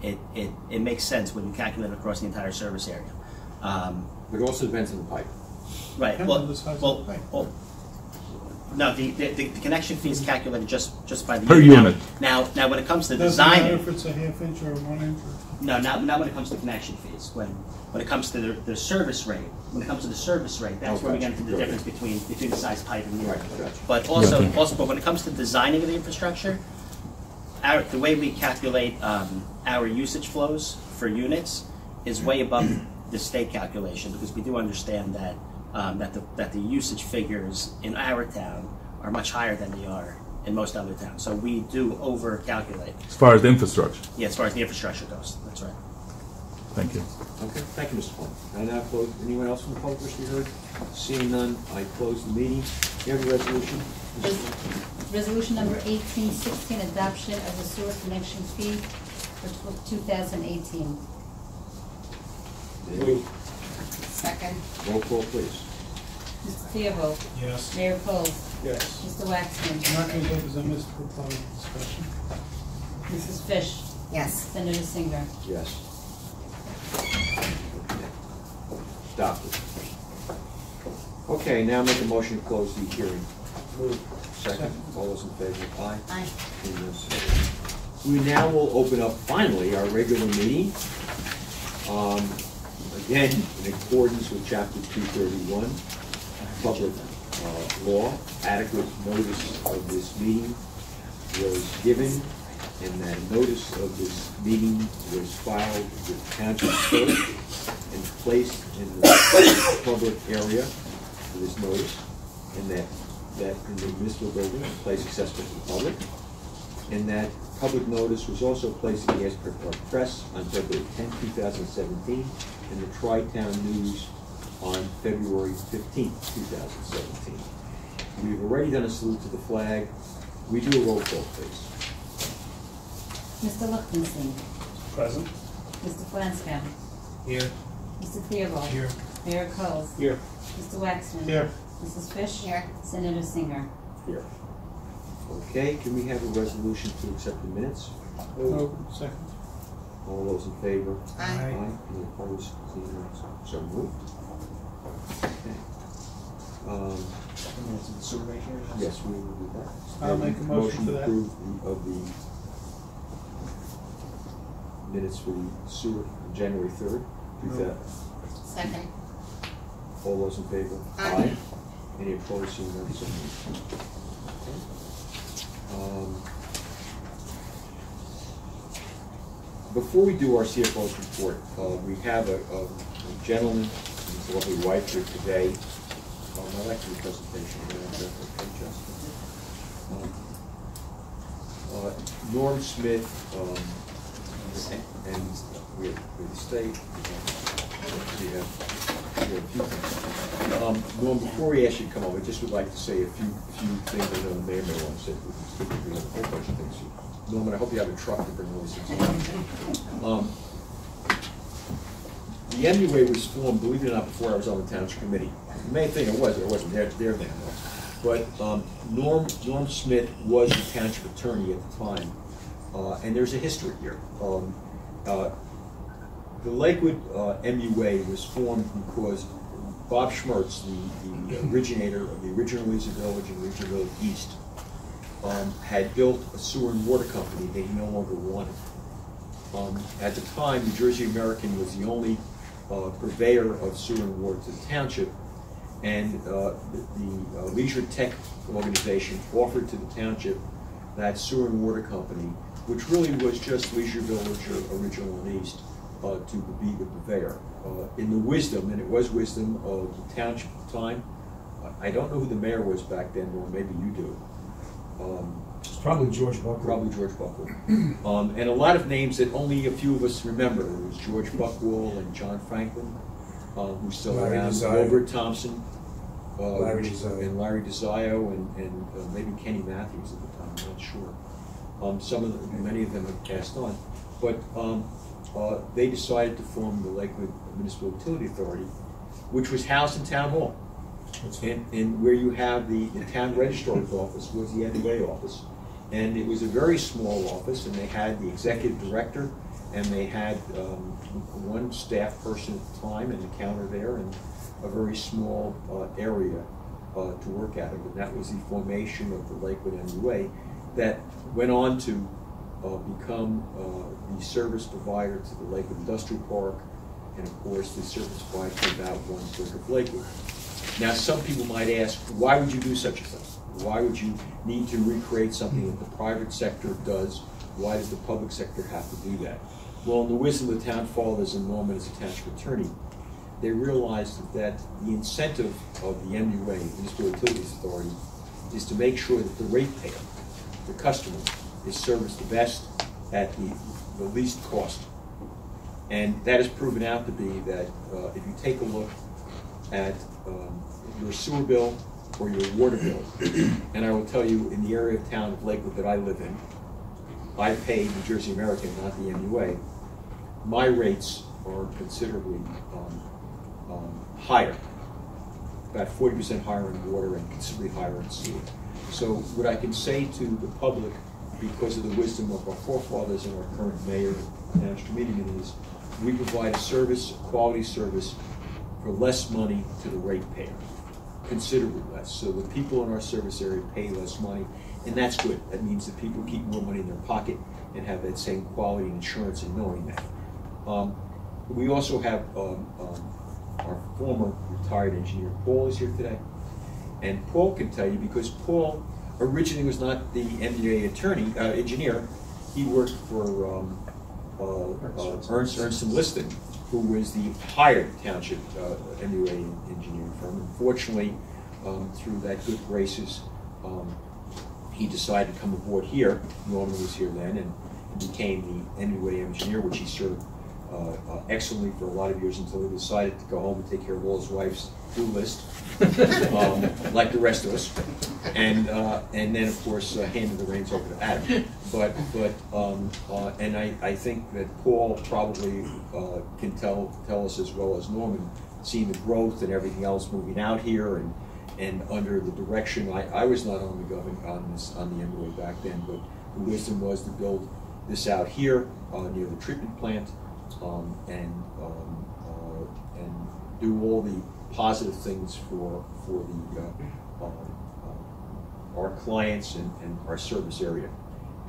it makes sense when you calculate it across the entire service area. But it also depends on the pipe. Right. No, the connection fee is calculated just by the per unit. Now when it comes to Doesn't matter designing, if it's a half inch or 1 inch. no, not when it comes to connection fees. When it comes to the service rate, that's where we get into the difference between the size pipe and unit. Right. But also when it comes to designing of the infrastructure, the way we calculate our usage flows for units is way above the state calculation, because we do understand that that the usage figures in our town are much higher than they are in most other towns. So we do over-calculate. As far as the infrastructure? Yeah, as far as the infrastructure goes. That's right. Thank you. Okay, thank you, Mr. Plum. I now close. Anyone else from the public wish to be heard? Seeing none, I close the meeting. You have a resolution? Resolution number 1816, adoption of the sewer connection fee for 2018. Second. Roll call, please. Mr. Theobald? Yes. Mayor Cole? Yes. Mr. Waxman? I'm not going to go because I missed the proposed discussion. Mrs. Fish? Yes. Senator Singer? Yes. Adopted. Okay, now make a motion to close the hearing. Move. Second. All those in favor? Aye. Aye. We now will open up, finally, our regular meeting. Again, in accordance with Chapter 231, public law, adequate notice of this meeting was given, and that notice of this meeting was filed with township clerk and placed in the public area for this notice, and that in the municipal building, a place accessible to the public, and that public notice was also placed in the Asbury Park Press on February 10, 2017, in the Tri-Town News on February 15, 2017. We've already done a salute to the flag. We do a roll call, please. Mr. Lichtenstein? Present. Mr. Flansbrough. Here. Mr. Theobald. Here. Mayor Coles. Here. Mr. Waxman. Here. Mrs. Fish. Here. Senator Singer. Here. Okay, can we have a resolution to accept the minutes? Second. All those in favor? Aye. Any opposed? So moved. Okay. Minutes of the sewer right here. Yes, we will do that. I'll make a motion for to that. approve of the minutes for the sewer, January 3rd, 2000. Second. All those in favor? Aye. Any opposed? So moved. Okay. Before we do our CFO's report, we have a gentleman, his lovely wife here today. I like the presentation. Okay, Justin. Norm Smith, and we have the state. We have a few things. Norm, before we ask you to come over, I just would like to say a few things. I know the mayor may want to say. We have a whole bunch of things. Norman, I hope you have a truck to bring all these things. The MUA was formed, believe it or not, before I was on the township committee. The main thing I wasn't there then. But Norm Smith was the township attorney at the time, and there's a history here. The Lakewood MUA was formed because Bob Schmertz, the originator of the original Lisa Village and Lisa Village East, had built a sewer and water company that he no longer wanted. At the time, New Jersey American was the only purveyor of sewer and water to the township, and the Leisure Tech organization offered to the township that sewer and water company, which really was just Leisure Village or Original and East, to be the purveyor. In the wisdom, and it was wisdom of the township at the time, I don't know who the mayor was back then, or maybe you do. It's probably George Buckley. Probably George Buckley. And a lot of names that only a few of us remember. There was George Buckwell and John Franklin, who's still Larry around. Desio. Robert Thompson. Larry Desio. And Larry Desio and maybe Kenny Matthews at the time, I'm not sure. Many of them have passed on. But they decided to form the Lakewood Municipal Utility Authority, which was housed in Town Hall. And where you have the town registrar's office was the MUA office. And it was a very small office, and they had the executive director, and they had one staff person at the time, and the counter there, and a very small area to work out of. And that was the formation of the Lakewood MUA that went on to become the service provider to the Lakewood Industrial Park, and of course the service provider to about 1/3 of Lakewood. Now, some people might ask, why would you do such a thing? Why would you need to recreate something that the private sector does? Why does the public sector have to do that? Well, in the wisdom of the town fathers and Norman as a township attorney, they realized that the incentive of the MUA, Municipal Utilities Authority, is to make sure that the ratepayer, the customer, is serviced the best at the least cost. And that has proven out to be that if you take a look at your sewer bill or your water bill, and I will tell you, in the area of town of Lakewood that I live in, I pay New Jersey American, not the MUA. My rates are considerably higher, about 40% higher in water and considerably higher in sewer. So what I can say to the public, because of the wisdom of our forefathers and our current mayor and township committeeman, is we provide a service, a quality service, for less money to the ratepayer, considerably less. So the people in our service area pay less money, and that's good. That means that people keep more money in their pocket and have that same quality and insurance in knowing that. We also have our former retired engineer, Paul, is here today. And Paul can tell you, because Paul originally was not the MUA engineer. He worked for Ernst & Liston, who was the hired township MUA engineering firm. Unfortunately, through that good graces, he decided to come aboard here. Norman was here then, and became the MUA engineer, which he served excellently for a lot of years until he decided to go home and take care of all his wife's do list, like the rest of us, and then of course handed the reins over to Adam. And I think that Paul probably can tell us as well as Norman, seeing the growth and everything else moving out here, and under the direction I was not on the MUA back then, but the wisdom was to build this out here near the treatment plant, and do all the positive things for our clients and our service area.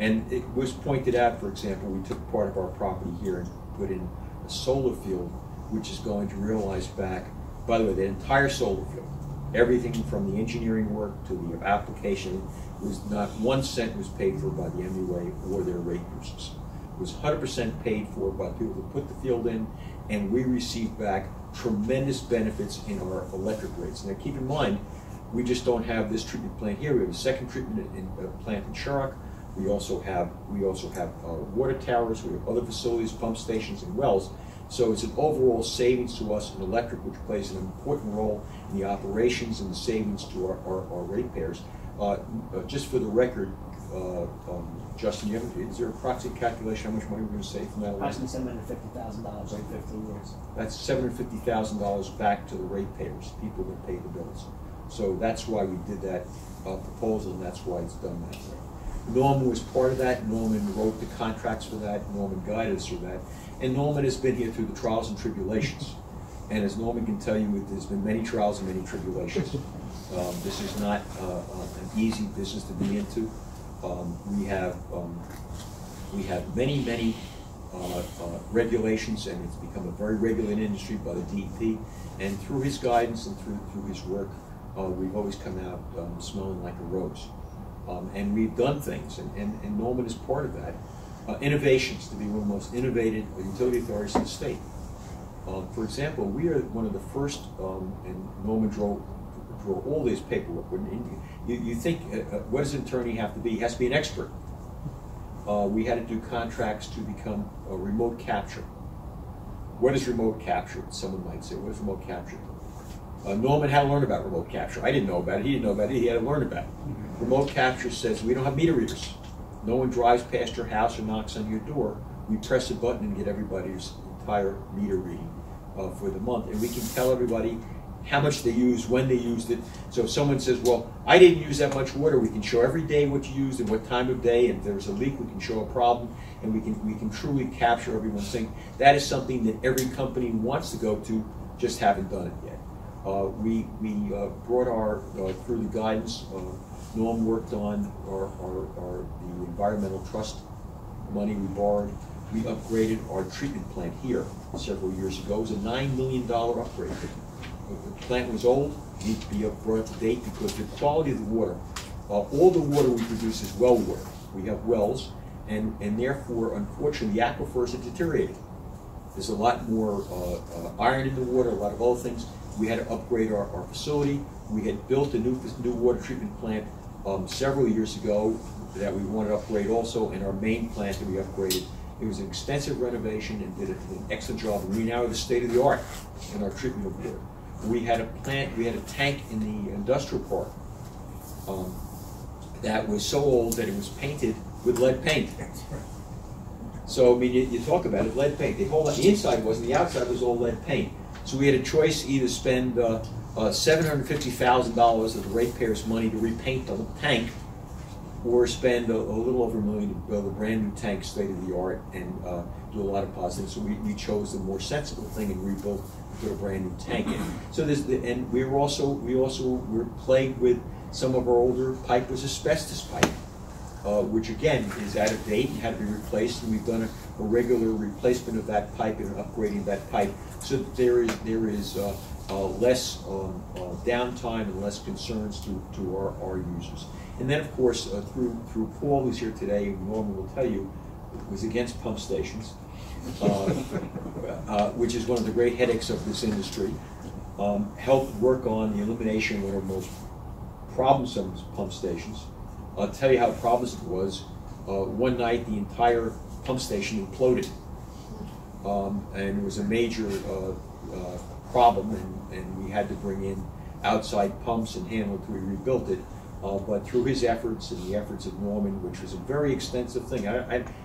And it was pointed out, for example, we took part of our property here and put in a solar field, which is going to realize back, by the way, the entire solar field, everything from the engineering work to the application, was not 1 cent was paid for by the MUA or their rate users. It was 100% paid for by people who put the field in, and we received back tremendous benefits in our electric rates. Now keep in mind, we just don't have this treatment plant here. We have a second treatment plant in Sherrock. We also have water towers. We have other facilities, pump stations, and wells. So it's an overall savings to us in electric, which plays an important role in the operations and the savings to our ratepayers. Just for the record, Justin, is there an approximate calculation how much money we're going to save from that? Approximately $750,000 over 15 years. That's $750,000 back to the ratepayers, people that pay the bills. So that's why we did that proposal, and that's why it's done that way. Norman was part of that. Norman wrote the contracts for that. Norman guided us through that. And Norman has been here through the trials and tribulations. And as Norman can tell you, there's been many trials and many tribulations. This is not an easy business to be into. We have many regulations, and it's become a very regulated industry by the DEP. And through his guidance and through his work, we've always come out smelling like a rose. And we've done things, and Norman is part of that. Innovations, to be one of the most innovative utility authorities in the state. For example, we are one of the first, and Norman drew all this paperwork. You think, what does an attorney have to be? He has to be an expert. We had to do contracts to become a remote capture. What is remote capture? Someone might say, what is remote capture? Norman had to learn about remote capture. I didn't know about it. He didn't know about it. He had to learn about it. Remote capture says we don't have meter readers. No one drives past your house or knocks on your door. We press a button and get everybody's entire meter reading for the month. And we can tell everybody how much they used, when they used it. So if someone says, well, I didn't use that much water, we can show every day what you used and what time of day, and if there's a leak, we can show a problem, and we can truly capture everyone's thing. That is something that every company wants to go to, just haven't done it yet. We brought our, through the guidance, Norm worked on the environmental trust money we borrowed. We upgraded our treatment plant here several years ago. It was a $9 million upgrade. The plant was old, needed to be brought up to date because the quality of the water, all the water we produce is well water. We have wells, and therefore, unfortunately, the aquifers have deteriorated. There's a lot more iron in the water, a lot of other things. We had to upgrade our facility. We had built a new water treatment plant several years ago that we wanted to upgrade also, and our main plant that we upgraded. It was an extensive renovation and did an excellent job. And we now are the state of the art in our treatment of water. We had a plant, we had a tank in the industrial park that was so old that it was painted with lead paint. So I mean, you talk about it, lead paint. The inside wasn't, the outside was all lead paint. So we had a choice: either spend $750,000 of the ratepayers' money to repaint the tank, or spend a little over $1 million to build a brand new tank, state of the art, and do a lot of positives. So we chose the more sensible thing and rebuilt, put a brand new tank in. So there's and we were plagued with some of our older pipe was asbestos pipe, which again is out of date and had to be replaced. And we've done a regular replacement of that pipe and upgrading that pipe, so that there is less downtime and less concerns to our users. And then, of course, through Paul, who's here today, Norman will tell you, was against pump stations, which is one of the great headaches of this industry. Helped work on the elimination of one of the most problemsome pump stations. I'll tell you how problems it was. One night, the entire pump station imploded. and it was a major problem, and we had to bring in outside pumps and handle till we rebuilt it. But through his efforts and the efforts of Norman, which was a very extensive thing,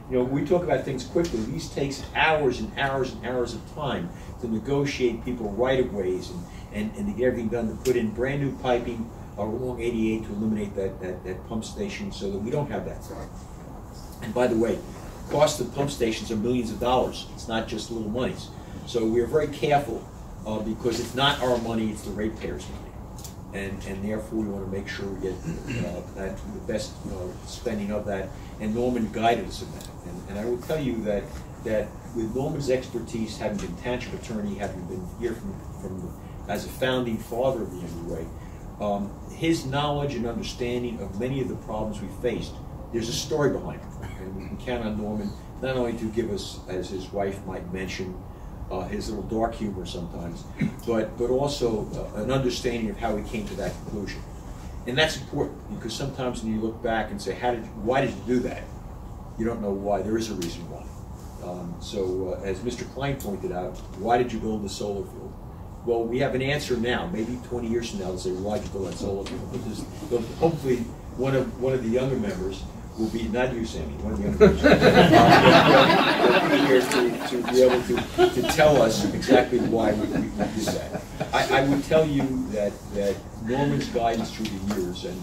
we talk about things quickly. These takes hours and hours and hours of time to negotiate people right-of-ways and to get everything done, to put in brand new piping along 88 to eliminate that pump station so that we don't have that problem. And by the way, cost of pump stations are millions of dollars. It's not just little monies. So we're very careful because it's not our money, it's the ratepayers' money. And therefore we want to make sure we get the best spending of that. And Norman guided us in that. And I will tell you that with Norman's expertise, having been township attorney, having been here as a founding father of the MUA, his knowledge and understanding of many of the problems we faced, there's a story behind it. And we can count on Norman not only to give us, as his wife might mention, his little dark humor sometimes, but also an understanding of how he came to that conclusion. And that's important because sometimes when you look back and say, why did you do that? You don't know why. There is a reason why. As Mr. Klein pointed out, why did you build the solar field? Well, we have an answer now. Maybe 20 years from now, they'll say, why did you build that solar field? But hopefully, one of the younger members will be, not you, Sammy, one of the younger members, will be here to be able to tell us exactly why we did that. I would tell you that Norman's guidance through the years, and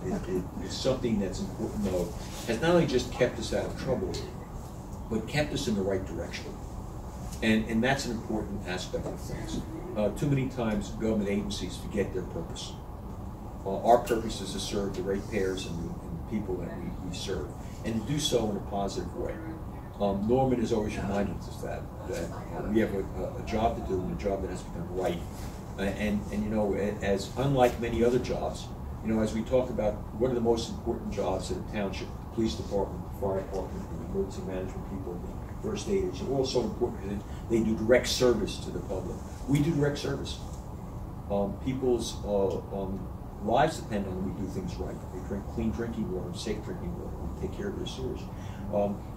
it is something that's important to know, has not only just kept us out of trouble, but kept us in the right direction. And that's an important aspect of things. Too many times government agencies forget their purpose. Our purpose is to serve the ratepayers and the people that we serve, and to do so in a positive way. Norman has always reminded us that we have a job to do, and a job that has to be done right. And as unlike many other jobs, as we talk about what are the most important jobs in a township, the police department, the fire department, the emergency management people, the first aiders are all so important because they do direct service to the public. We do direct service. People's lives depend on we do things right. They drink clean drinking water, safe drinking water. We take care of their sewers.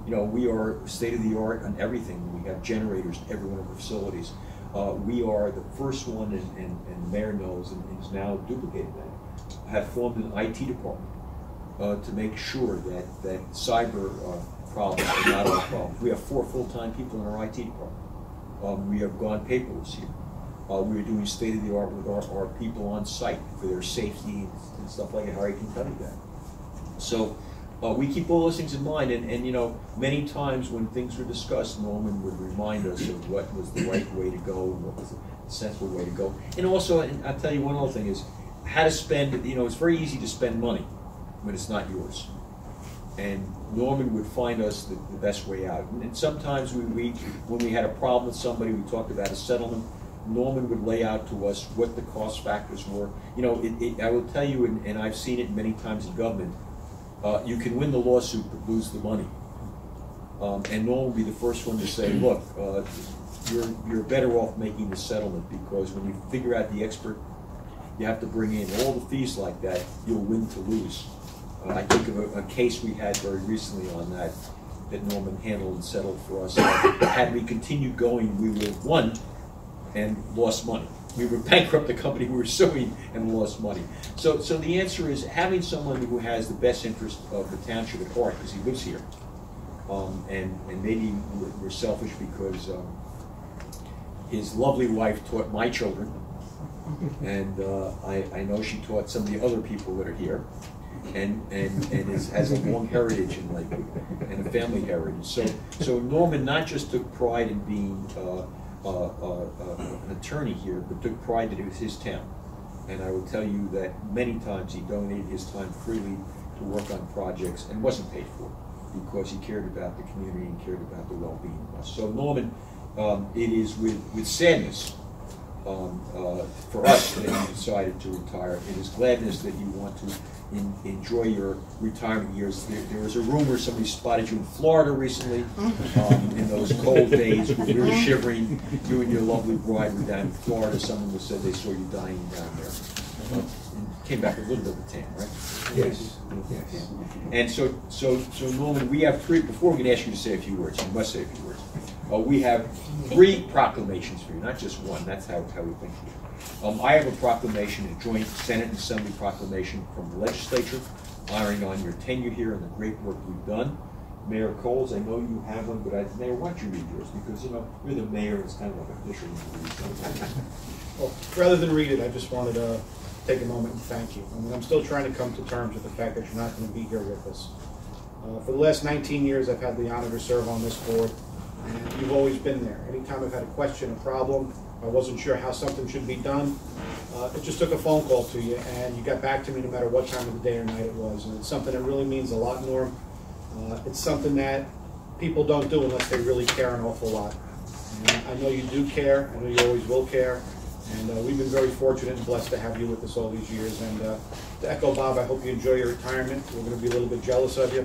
We are state of the art on everything. We have generators in every one of our facilities. We are the first one, and the mayor knows, and is now duplicated that, have formed an IT department to make sure that cyber problems are not our problems. We have 4 full-time people in our IT department. We have gone paperless here. We are doing state-of-the-art with our people on site for their safety and stuff like that. Harry can tell you that. So we keep all those things in mind, and many times when things were discussed, Norman would remind us of what was the right way to go and what was the sensible way to go. And also, and I'll tell you one other thing is how to spend. It's very easy to spend money when it's not yours. And Norman would find us the best way out. And sometimes when we had a problem with somebody, we talked about a settlement. Norman would lay out to us what the cost factors were. I will tell you, and I've seen it many times in government, you can win the lawsuit but lose the money. And Norman will be the first one to say, look, you're better off making the settlement, because when you figure out the expert you have to bring in all the fees like that, you'll win to lose. I think of a case we had very recently on that Norman handled and settled for us. Had we continued going, we would have won and lost money. We would bankrupt the company we were suing and lost money. So the answer is having someone who has the best interest of the township at heart, because he lives here. And maybe we're selfish because his lovely wife taught my children, and I know she taught some of the other people that are here, and has a long heritage in Lakewood and a family heritage. So Norman not just took pride in being an attorney here, but took pride that it was his town. And I will tell you that many times he donated his time freely to work on projects and wasn't paid for, because he cared about the community and cared about the well-being of us. So Norman, it is with sadness for us that you decided to retire. It is gladness that you want to enjoy your retirement years. There was a rumor somebody spotted you in Florida recently in those cold days when you were shivering. You and your lovely bride were down in Florida. Someone said they saw you dying down there. And came back a little bit of a tan, right? Yes. And so Norman, we have 3. Before we can ask you to say a few words, you must say a few words. We have 3 proclamations for you, not just one. That's how we think here. I have a proclamation, a joint Senate and Assembly proclamation from the legislature, honoring on your tenure here and the great work you've done. Mayor Coles, I know you have one, but Mayor, why don't you read yours? Because, you know, you're the mayor, and it's kind of like official. Well, rather than read it, I just wanted to take a moment and thank you. I mean, I'm still trying to come to terms with the fact that you're not going to be here with us. For the last 19 years, I've had the honor to serve on this board, and you've always been there. Anytime I've had a question, a problem, I wasn't sure how something should be done, it just took a phone call to you, and you got back to me no matter what time of the day or night it was. And it's something that really means a lot, Norm. It's something that people don't do unless they really care an awful lot. And I know you do care. I know you always will care. And we've been very fortunate and blessed to have you with us all these years. And to echo Bob, I hope you enjoy your retirement. We're going to be a little bit jealous of you.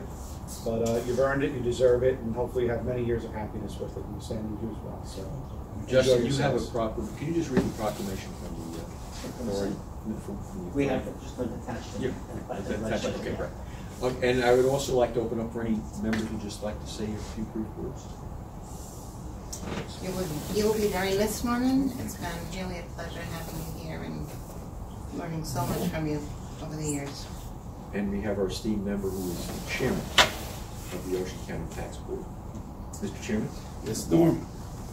But you've earned it, you deserve it, and hopefully you have many years of happiness with it, and the same with you as well. So, Justin, you have a proclamation. Can you just read the proclamation from the We have just been attached. Yeah, attached. Okay, right. And I would also like to open up for any members who'd just like to say a few brief words. You will be very missed, Norman. It's been really a pleasure having you here and learning so much from you over the years. And we have our esteemed member who is chairman of the Ocean County Tax Board. Mr. Chairman? Yes, Norm,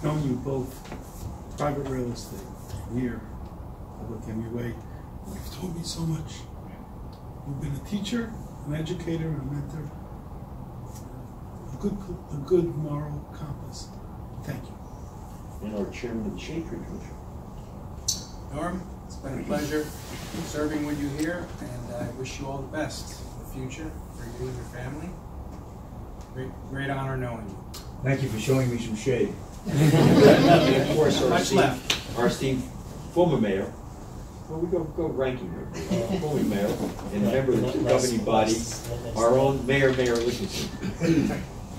knowing you both, private real estate, here, public MUA, you've taught me so much. You've been a teacher, an educator, and a mentor, a good moral compass. Thank you. And our chairman of the Shade Tree Commission. Norm, it's been a pleasure serving with you here, and I wish you all the best in the future for you and your family. Great honor knowing you. Thank you for showing me some shade. And of course, Much left. our esteemed former mayor, well, we go ranking here, former mayor, and member of the governing body, our own Mayor Lickinson.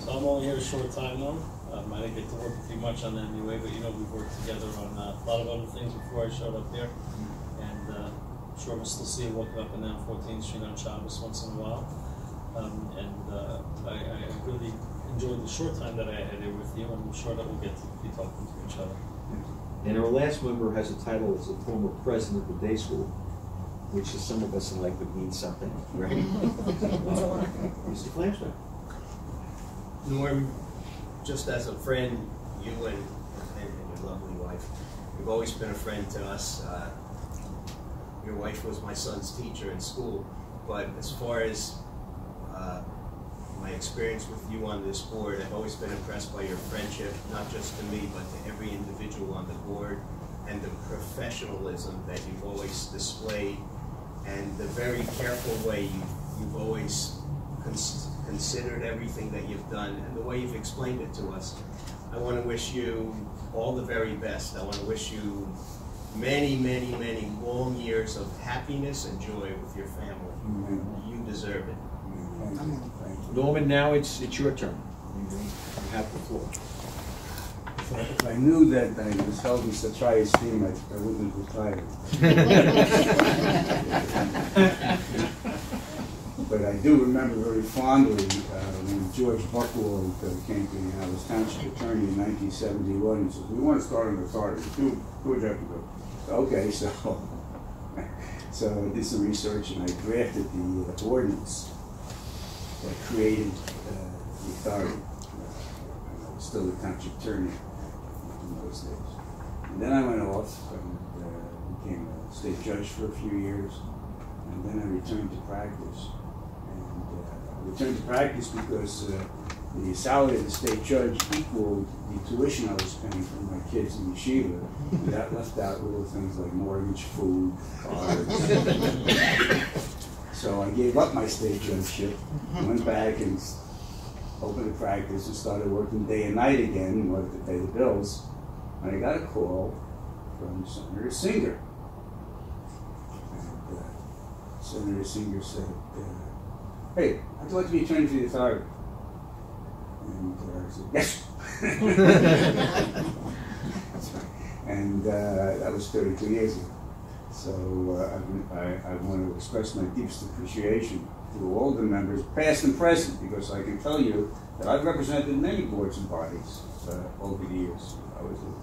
So I'm only here a short time now. I didn't get to work with you much on the MUA, but you know we've worked together on a lot of other things before I showed up there. And I'm sure we'll still see you walking up and down 14th Street on Shabbos once in a while. I really enjoyed the short time that I had here with you, and I'm sure that we'll get to be talking to each other. And our last member has a title as a former president of the day school, which to some of us in Lakewood means something, right? Mr. Flamstead. Norm, just as a friend, you and your lovely wife, you've always been a friend to us. Your wife was my son's teacher in school, but as far as my experience with you on this board, I've always been impressed by your friendship, not just to me, but to every individual on the board, and the professionalism that you've always displayed, and the very careful way you've always considered everything that you've done, and the way you've explained it to us. I want to wish you all the very best. I want to wish you many, many, many long years of happiness and joy with your family. You deserve it. Norman, now it's your turn. You have the floor. If I knew that I was held in such high esteem, I wouldn't have retired. But I do remember very fondly when George Buckwald came to me. I was township attorney in 1971. And said, "We want to start an authority. Do a job to go." Okay, so I did some research and I drafted the ordinance that created the authority. I was still a township attorney in those days. And then I went off and became a state judge for a few years. And then I returned to practice. I returned to practice because the salary of the state judge equaled the tuition I was paying for my kids in yeshiva. And that left out little things like mortgage, food, cars. So I gave up my state judgeship, went back and opened a practice and started working day and night again in order to pay the bills. And I got a call from Senator Singer. And Senator Singer said, "Hey, I'd like to be attorney for the authority." And I said, "Yes." And that was 32 years ago. So I want to express my deepest appreciation to all the members, past and present, because I can tell you that I've represented many boards and bodies over the years. I was a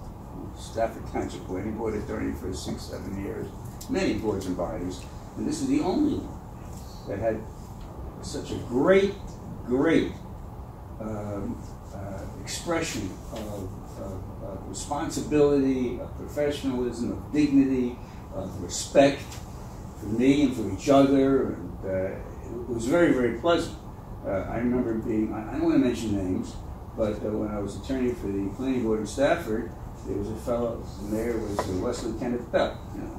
Stafford Township Planning Board attorney for 6-7 years, many boards and bodies, and this is the only one that had such a great expression of responsibility, of professionalism, of dignity, of respect for me and for each other, and it was very, very pleasant. I remember being, I don't want to mention names, but when I was attorney for the planning board in Stafford, there was a fellow, the mayor was Wesley Kenneth Bell. You know,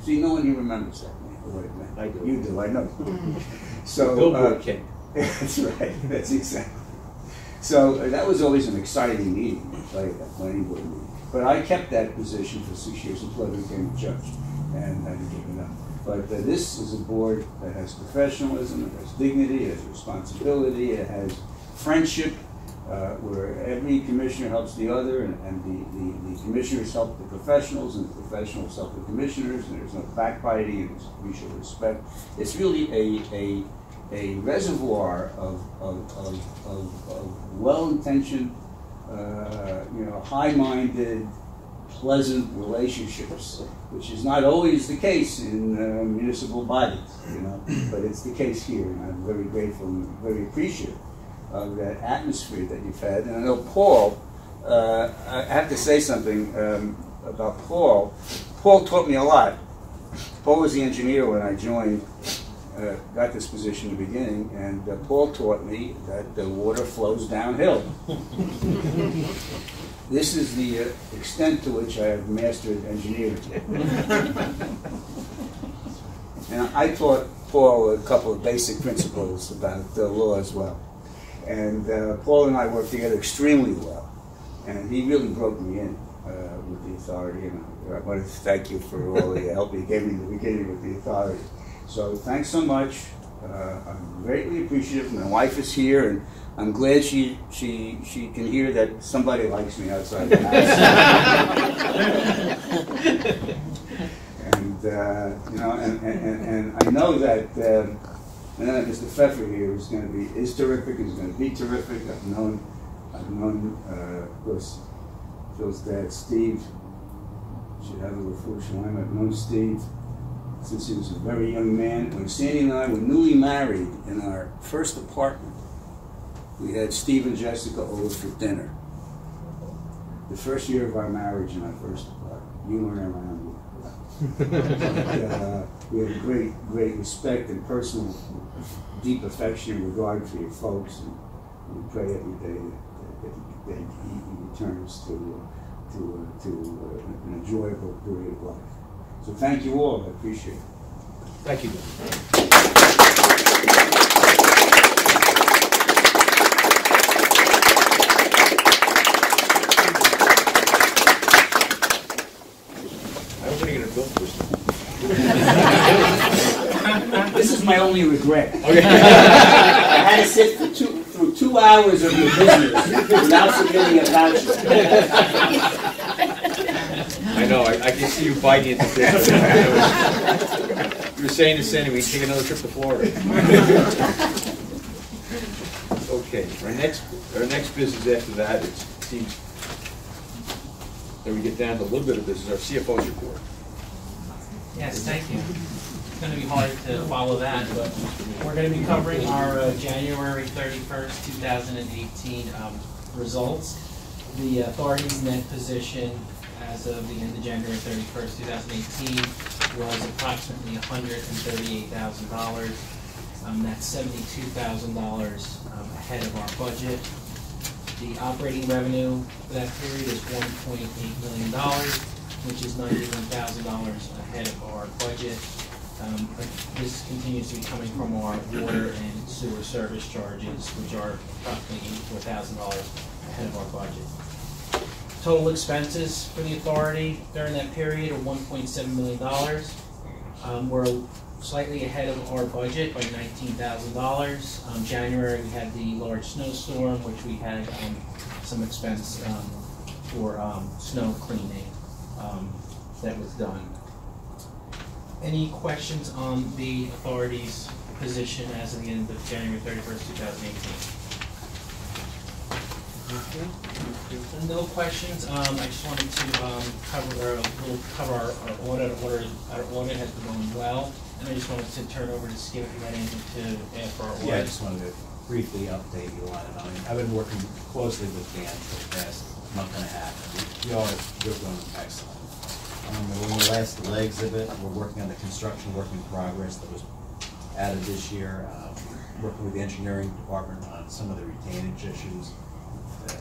see, no one here remembers that name, or what it meant. I do. You do, I know. So, Billboard King. That's right, that's exactly. So that was always an exciting meeting, that planning board meeting. But I kept that position for 6 years until I became a judge, and I didn't give it up. But this is a board that has professionalism, it has dignity, it has responsibility, it has friendship, where every commissioner helps the other, and the commissioners help the professionals, and the professionals help the commissioners, and there's no backbiting, and there's mutual respect. It's really a reservoir of well-intentioned, high-minded, pleasant relationships, which is not always the case in municipal bodies, but it's the case here, and I'm very grateful and very appreciative of that atmosphere that you've had. And I know Paul, I have to say something about Paul. Paul taught me a lot. Paul was the engineer when I joined, got this position in the beginning, and Paul taught me that the water flows downhill. This is the extent to which I have mastered engineering. And I taught Paul a couple of basic principles about the law as well. And Paul and I worked together extremely well. And he really broke me in with the authority. And I want to thank you for all the help you gave me in the beginning with the authority. So thanks so much. I'm greatly appreciative. My wife is here, and I'm glad she can hear that somebody likes me outside the house. And and I know that Mr. Pfeffer here is terrific. Is going to be terrific. I've known of course Phil's dad, Steve. Should have a little Schleim. I've known Steve since he was a very young man. When Sandy and I were newly married in our first apartment, we had Steve and Jessica over for dinner. The first year of our marriage in our first apartment. You weren't around yet. We had great respect and personal, deep affection and regard for your folks, and we pray every day that he returns to an enjoyable period of life. So thank you all. I appreciate it. Thank you. I'm going to get a bill for This is my only regret. Okay. I had to sit through 2 hours of your business without submitting a voucher. I know, I can see you biting into this. You were saying to Sandy, we can take another trip to Florida. Okay, our next business after that, it seems that we get down to a little bit of business, our CFO's report. Yes, thank you. It's going to be hard to follow that, but we're going to be covering our January 31st, 2018 results. The authority's net position as of the end of January 31st, 2018 was approximately $138,000. That's $72,000 ahead of our budget. The operating revenue for that period is $1.8 million, which is $91,000 ahead of our budget. This continues to be coming from our water and sewer service charges, which are approximately $84,000 ahead of our budget. Total expenses for the authority during that period are $1.7 million. We're slightly ahead of our budget by $19,000. January we had the large snowstorm, which we had some expense for snow cleaning that was done. Any questions on the authority's position as of the end of January 31st, 2018. No questions. I just wanted to cover our audit. Our audit has been going well, and I just wanted to turn over to Skip if you had anything to add for our audit. Yeah, I just wanted to briefly update you on it. I mean, I've been working closely with Dan for the past month and a half. We all are doing excellent. We're in the last legs of it. We're working on the construction work in progress that was added this year. Working with the engineering department on some of the retainage issues.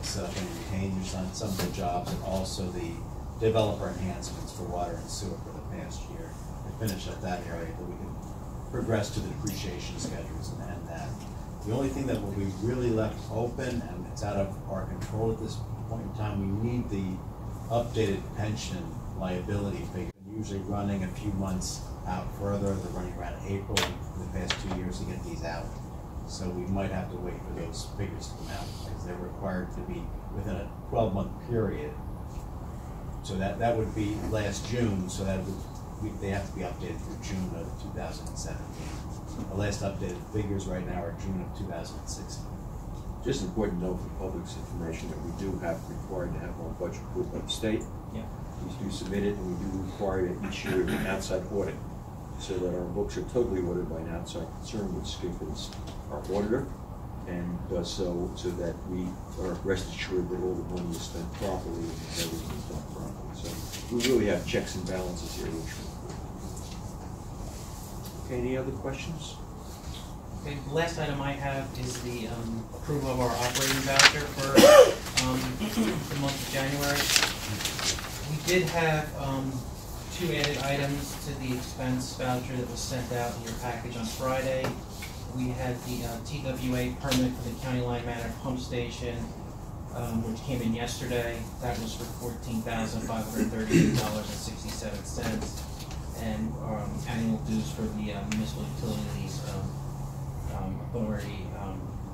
Set up any retainers on some of the jobs, and also the developer enhancements for water and sewer for the past year. To finish up that area, that we can progress to the depreciation schedules and that. The only thing that will be really left open, and it's out of our control at this point in time, we need the updated pension liability figure. Usually running a few months out further. They're running around April in the past 2 years to get these out. So we might have to wait for those figures to come out, because they're required to be within a 12-month period. So that would be last June, so that would, they have to be updated through June of 2017. The last updated figures right now are June of 2016. Just important to note for the public's information that we do have required to have our budget approved by the state. Yeah. We do submit it, and we do require it each year of an outside audit, so that our books are totally audited by an outside concern, which Skip is our auditor, and does so that we are rest assured that all the money is spent properly and everything is done properly. So we really have checks and balances here. Okay, any other questions? Okay, the last item I have is the approval of our operating voucher for the month of January. We did have 2 added items to the expense voucher that was sent out in your package on Friday. We had the TWA permit for the County Line Manor pump station, which came in yesterday. That was for $14,538.67. And annual dues for the Municipal Utilities Authority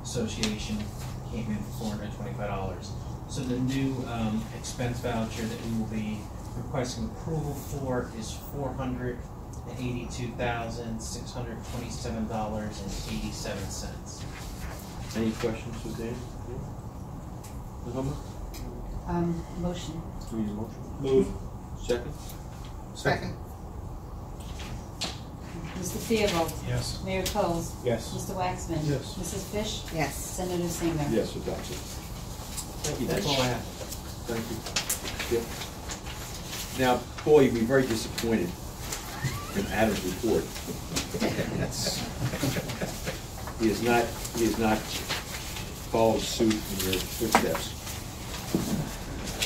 Association came in $425. So the new expense voucher that we will be requesting approval for is $482,627.87. Any questions for Dan? Motion. Do we need a motion? Move. Second? Second. Mr. Theobald? Yes. Mayor Coles? Yes. Mr. Waxman? Yes. Mrs. Fish? Yes. Senator Singer? Yes, adopted. Thank you. That's all I have. Thank you. Skip. Now, Paul, you'd be very disappointed in Adam's report. He has not followed suit in your footsteps.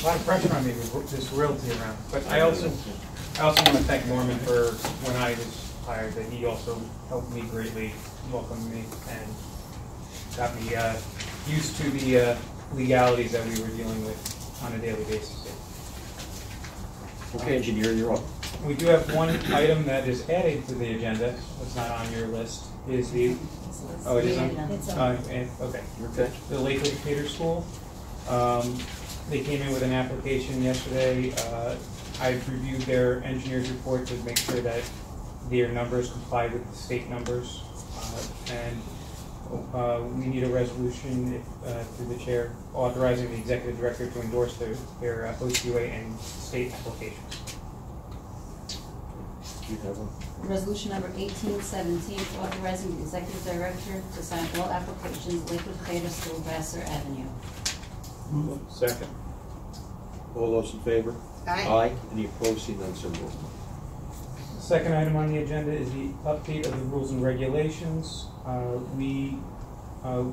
A lot of pressure on me with this realty around, but I also want to thank Norman for when I was hired, that he also helped me greatly, welcomed me, and got me used to the legalities that we were dealing with on a daily basis. Okay, engineer, you're up. We do have one item that is added to the agenda, that's not on your list, is the, oh, it is on? Okay. Okay. The Lakewood Cater School. They came in with an application yesterday. I've reviewed their engineer's report to make sure that their numbers comply with the state numbers. And we need a resolution through the chair authorizing the executive director to endorse their OCUA and state applications. You have one? Resolution number 1817, authorizing the executive director to sign all applications, Lakewood Cater School, Vassar Avenue. Move. Second. All those in favor? Aye. Aye. Any opposed? Seeing none, so moved. The second item on the agenda is the update of the rules and regulations.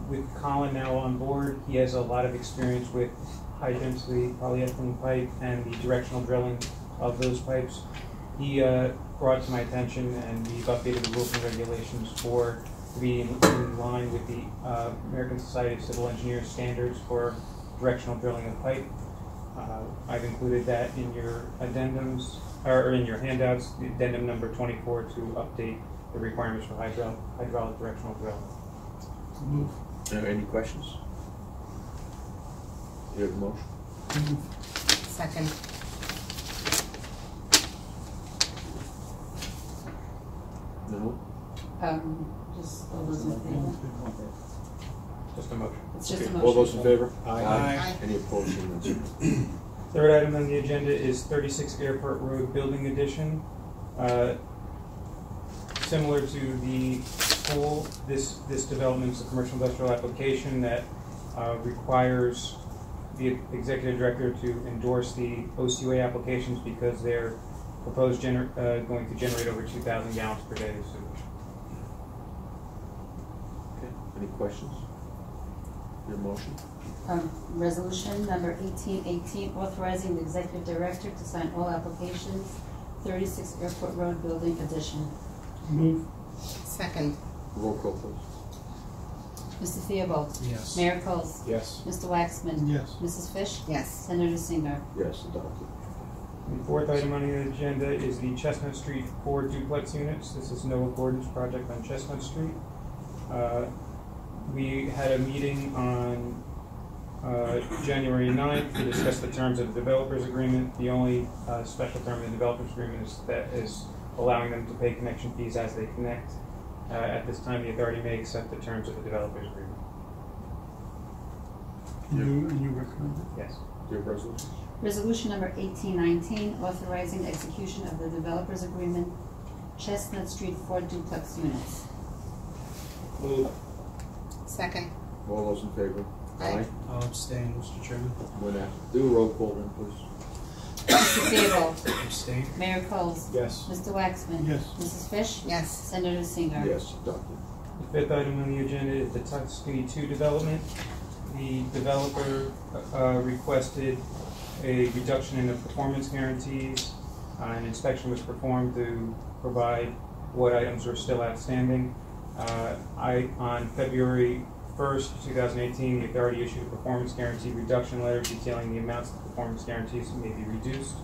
With Colin now on board, he has a lot of experience with high-density polyethylene pipe and the directional drilling of those pipes. He brought to my attention, and we've updated the rules and regulations to be in line with the American Society of Civil Engineers standards for directional drilling of pipe. I've included that in your addendums, or in your handouts, the addendum number 24 to update the requirements for hydraulic directional drill. Move. Any questions? You have a motion? Second. No? Just all those in favor? Just a motion. It's just a Okay, motion. all those in favor? Aye. Any opposed? Seeing none, so moved. Third item on the agenda is 36 Airport Road Building Addition. Similar to the school, this development is a commercial industrial application that requires the executive director to endorse the OCUA applications because they're proposed going to generate over 2,000 gallons per day of sewage. Okay, any questions? Your motion? Resolution number 1818, authorizing the executive director to sign all applications, 36 Airport Road Building Addition. Move. Second. Roll call, please. Mr. Theobald? Yes. Mayor Coles? Yes. Mr. Waxman? Yes. Mrs. Fish? Yes. Senator Singer? Yes, adopted. The fourth item on the agenda is the Chestnut Street 4 duplex units. This is no accordance project on Chestnut Street. We had a meeting on January 9th to discuss the terms of the developer's agreement. The only special term in the developer's agreement is allowing them to pay connection fees as they connect. At this time, the authority may accept the terms of the developer's agreement. And you recommend it? Yes. Do you have a resolution? Resolution number 1819, authorizing execution of the developer's agreement, Chestnut Street 4 duplex units. Move. Second. All those in favor? Aye. I'll abstain, Mr. Chairman. Do a roll call then, please. Mr. Theobald? Abstain. Mayor Coles? Yes. Mr. Waxman? Yes. Mrs. Fish? Yes. Senator Singer? Yes, adopted. The fifth item on the agenda is the Tuscany 2 development. The developer requested a reduction in the performance guarantees. An inspection was performed to provide what items are still outstanding. On February 1st, 2018, the authority issued a performance guarantee reduction letter detailing the amounts the performance guarantees may be reduced.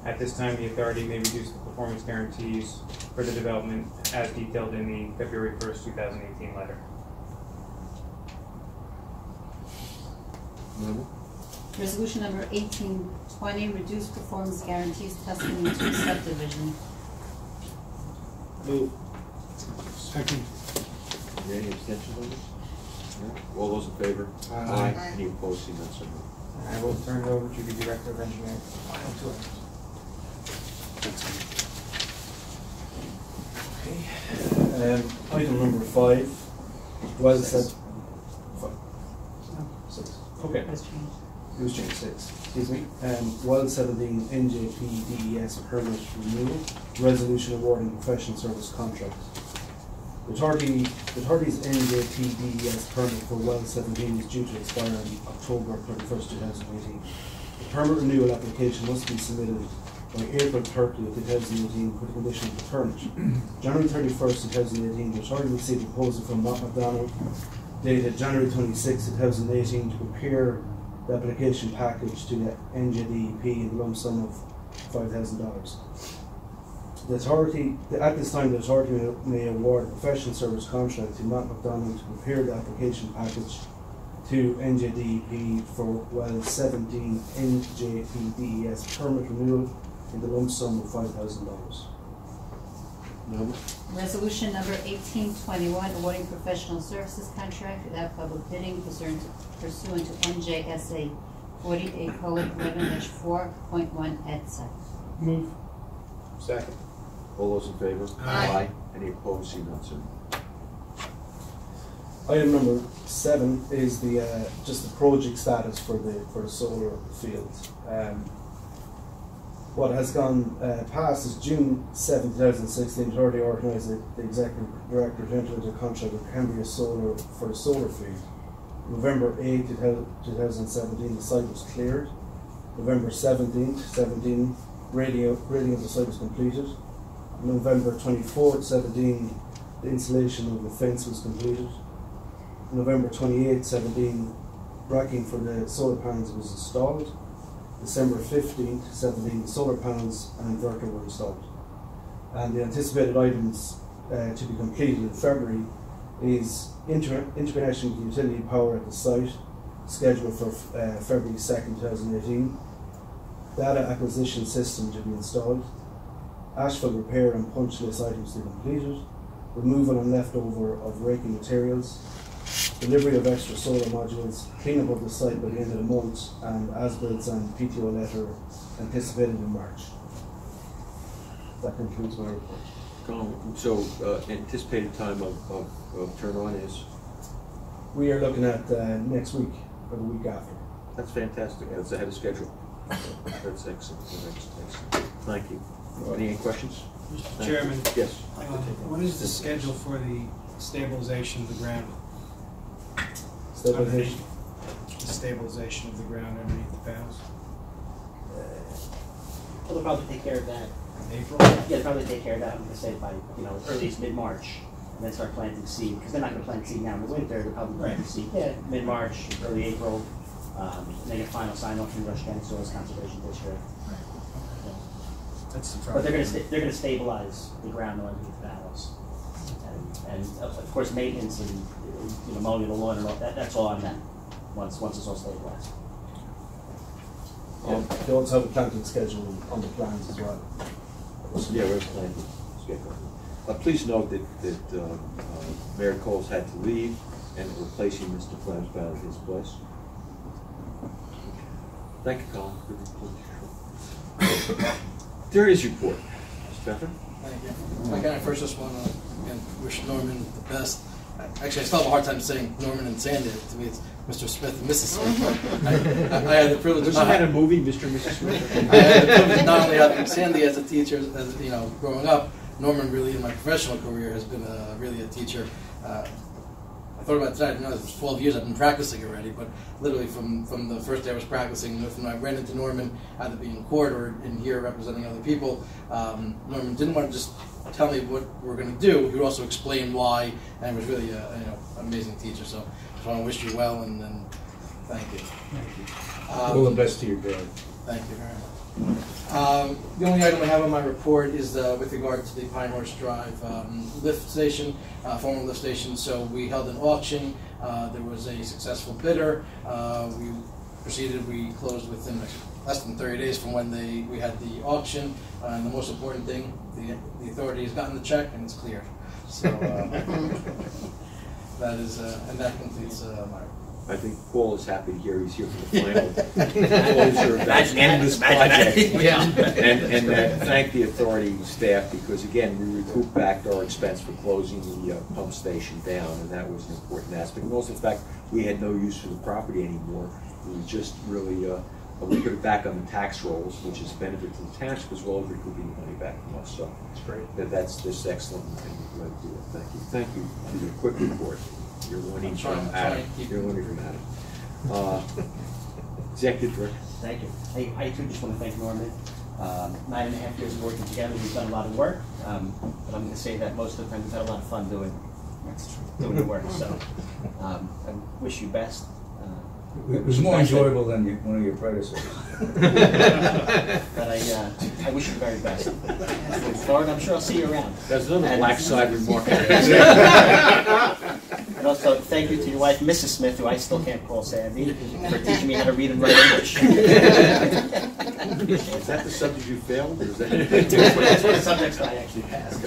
At this time, the authority may reduce the performance guarantees for the development as detailed in the February 1st, 2018 letter. Resolution number 1820, reduced performance guarantees Tuscany 2 subdivision. Move. Second. Any abstentions on this? No? All those in favor? Aye. Aye. Any opposed? Seeing none, so moved. I will turn it over to the Director of Engineering. Final two items. Okay. Item number 5. Well said. 6. Okay. Has changed. It was changed 6. Excuse me. Well 17 NJP DES permit renewal. Resolution awarding professional service contract. The authority's NJP DES permit for well 17 is due to expire on October 31st, 2018. The permit renewal application must be submitted by April 30th, 2018 for the condition of the permit. January 31st, 2018, the authority received a proposal from Matt McDonald dated January 26, 2018 to prepare the application package to the NJDEP in the lump sum of $5,000. The authority, at this time, the authority may award a professional service contract to Matt McDonald to prepare the application package to NJDEP for well 17 NJPDES permit renewal in the lump sum of $5,000. Resolution number 1821, awarding professional services contract without public bidding pursuant to NJSA 48:11-4.1 et sec. Move. Second. All those in favor? Aye. Any opposed? Seeing none, so moved. Item number 7 is the just the project status for the solar fields. What has gone past is June 7, 2016. Authority organised the executive director to enter into a contract with Cambria Solar for the solar field. November 8, 2017, the site was cleared. November 17, grading of the site was completed. November 24, 17, the installation of the fence was completed. November 28, 17, racking for the solar panels was installed. December 15th, 17, the solar panels and inverter were installed. And the anticipated items to be completed in February is interconnection with utility power at the site, scheduled for February 2nd, 2018. Data acquisition system to be installed. Asphalt repair and punch list items to be completed. removal and leftover of raking materials, delivery of extra solar modules, cleanup of the site by the end of the month, and as-builts and PTO letter anticipated in March. That concludes my report. So, anticipated time of turn on is? We are looking at next week or the week after. That's fantastic. That's ahead of schedule. That's excellent. Excellent. Thank you. Any questions? Mr. Chairman? Yes. What is the schedule for the stabilization of the ground? Stabilization? The stabilization of the ground underneath the panels? Well, they'll probably take care of that. April? Yeah, they'll probably take care of that, I'm gonna say by, earliest mid-March, and then start planting seed, because they're not gonna plant seed now in the winter, they'll probably plant seed, mid-March, early April, and they get final sign-off from Rush County Soils Conservation District. That's the But problem. they're gonna stabilize the ground underneath the panels. And of course, maintenance and, mowing of the lawn and all, that's all on them, once it's all stabilized. They also have a planting schedule on the plans as well. Yeah, where's the planting schedule? Please note that Mayor Coles had to leave and replacing Mr. Flamsbow in his place. Thank you, Colin. Good report. There is your report. Mr. Pfeffer? Thank you. I first just want to wish Norman the best. Actually, I still have a hard time saying Norman and Sandy. To me, it's Mr. Smith and Mrs. Smith. I had the privilege. Wasn't that a movie, Mr. and Mrs. Smith? I had the privilege not only having Sandy as a teacher, as growing up. Norman really, in my professional career, has been really a teacher. I thought about it tonight. I know it's 12 years I've been practicing already, but literally from the first day I was practicing, when I ran into Norman, either be in court or in here representing other people, Norman didn't want to just tell me what we're going to do. He would also explain why, and was really an amazing teacher. So I just want to wish you well and thank you. Thank you. All the best to your dad. Thank you very much. The only item I have on my report is with regard to the Pine Horse Drive lift station, former lift station. So we held an auction. There was a successful bidder. We closed within less than 30 days from when we had the auction. And the most important thing, the authority has gotten the check and it's cleared. So that is, and that completes my report. I think Paul is happy to hear he's here for the final closure of that end this project. And thank the authority staff, because again, we recouped back our expense for closing the pump station down, and that was an important aspect. And also the fact we had no use for the property anymore. It was just really, we put it back on the tax rolls, which is a benefit to the township as well as recouping the money back from us. So that's great. That's just excellent, and we're glad to do it. Thank you. Thank you for your quick report. You're learning from Adam. You're learning from Adam. Executive Director. Thank you. I too just want to thank Norman. 9.5 years of working together, we've done a lot of work, but I'm going to say that most of the time we've had a lot of fun doing the work. So I wish you best. It was more enjoyable than one of your predecessors. But I wish you the very best. Moving forward, I'm sure I'll see you around. There's another black side remark. And also, thank you to your wife, Mrs. Smith, who I still can't call Sandy, for teaching me how to read and write English. Is that the subject you failed? Or is that That's one of the subjects that I actually passed.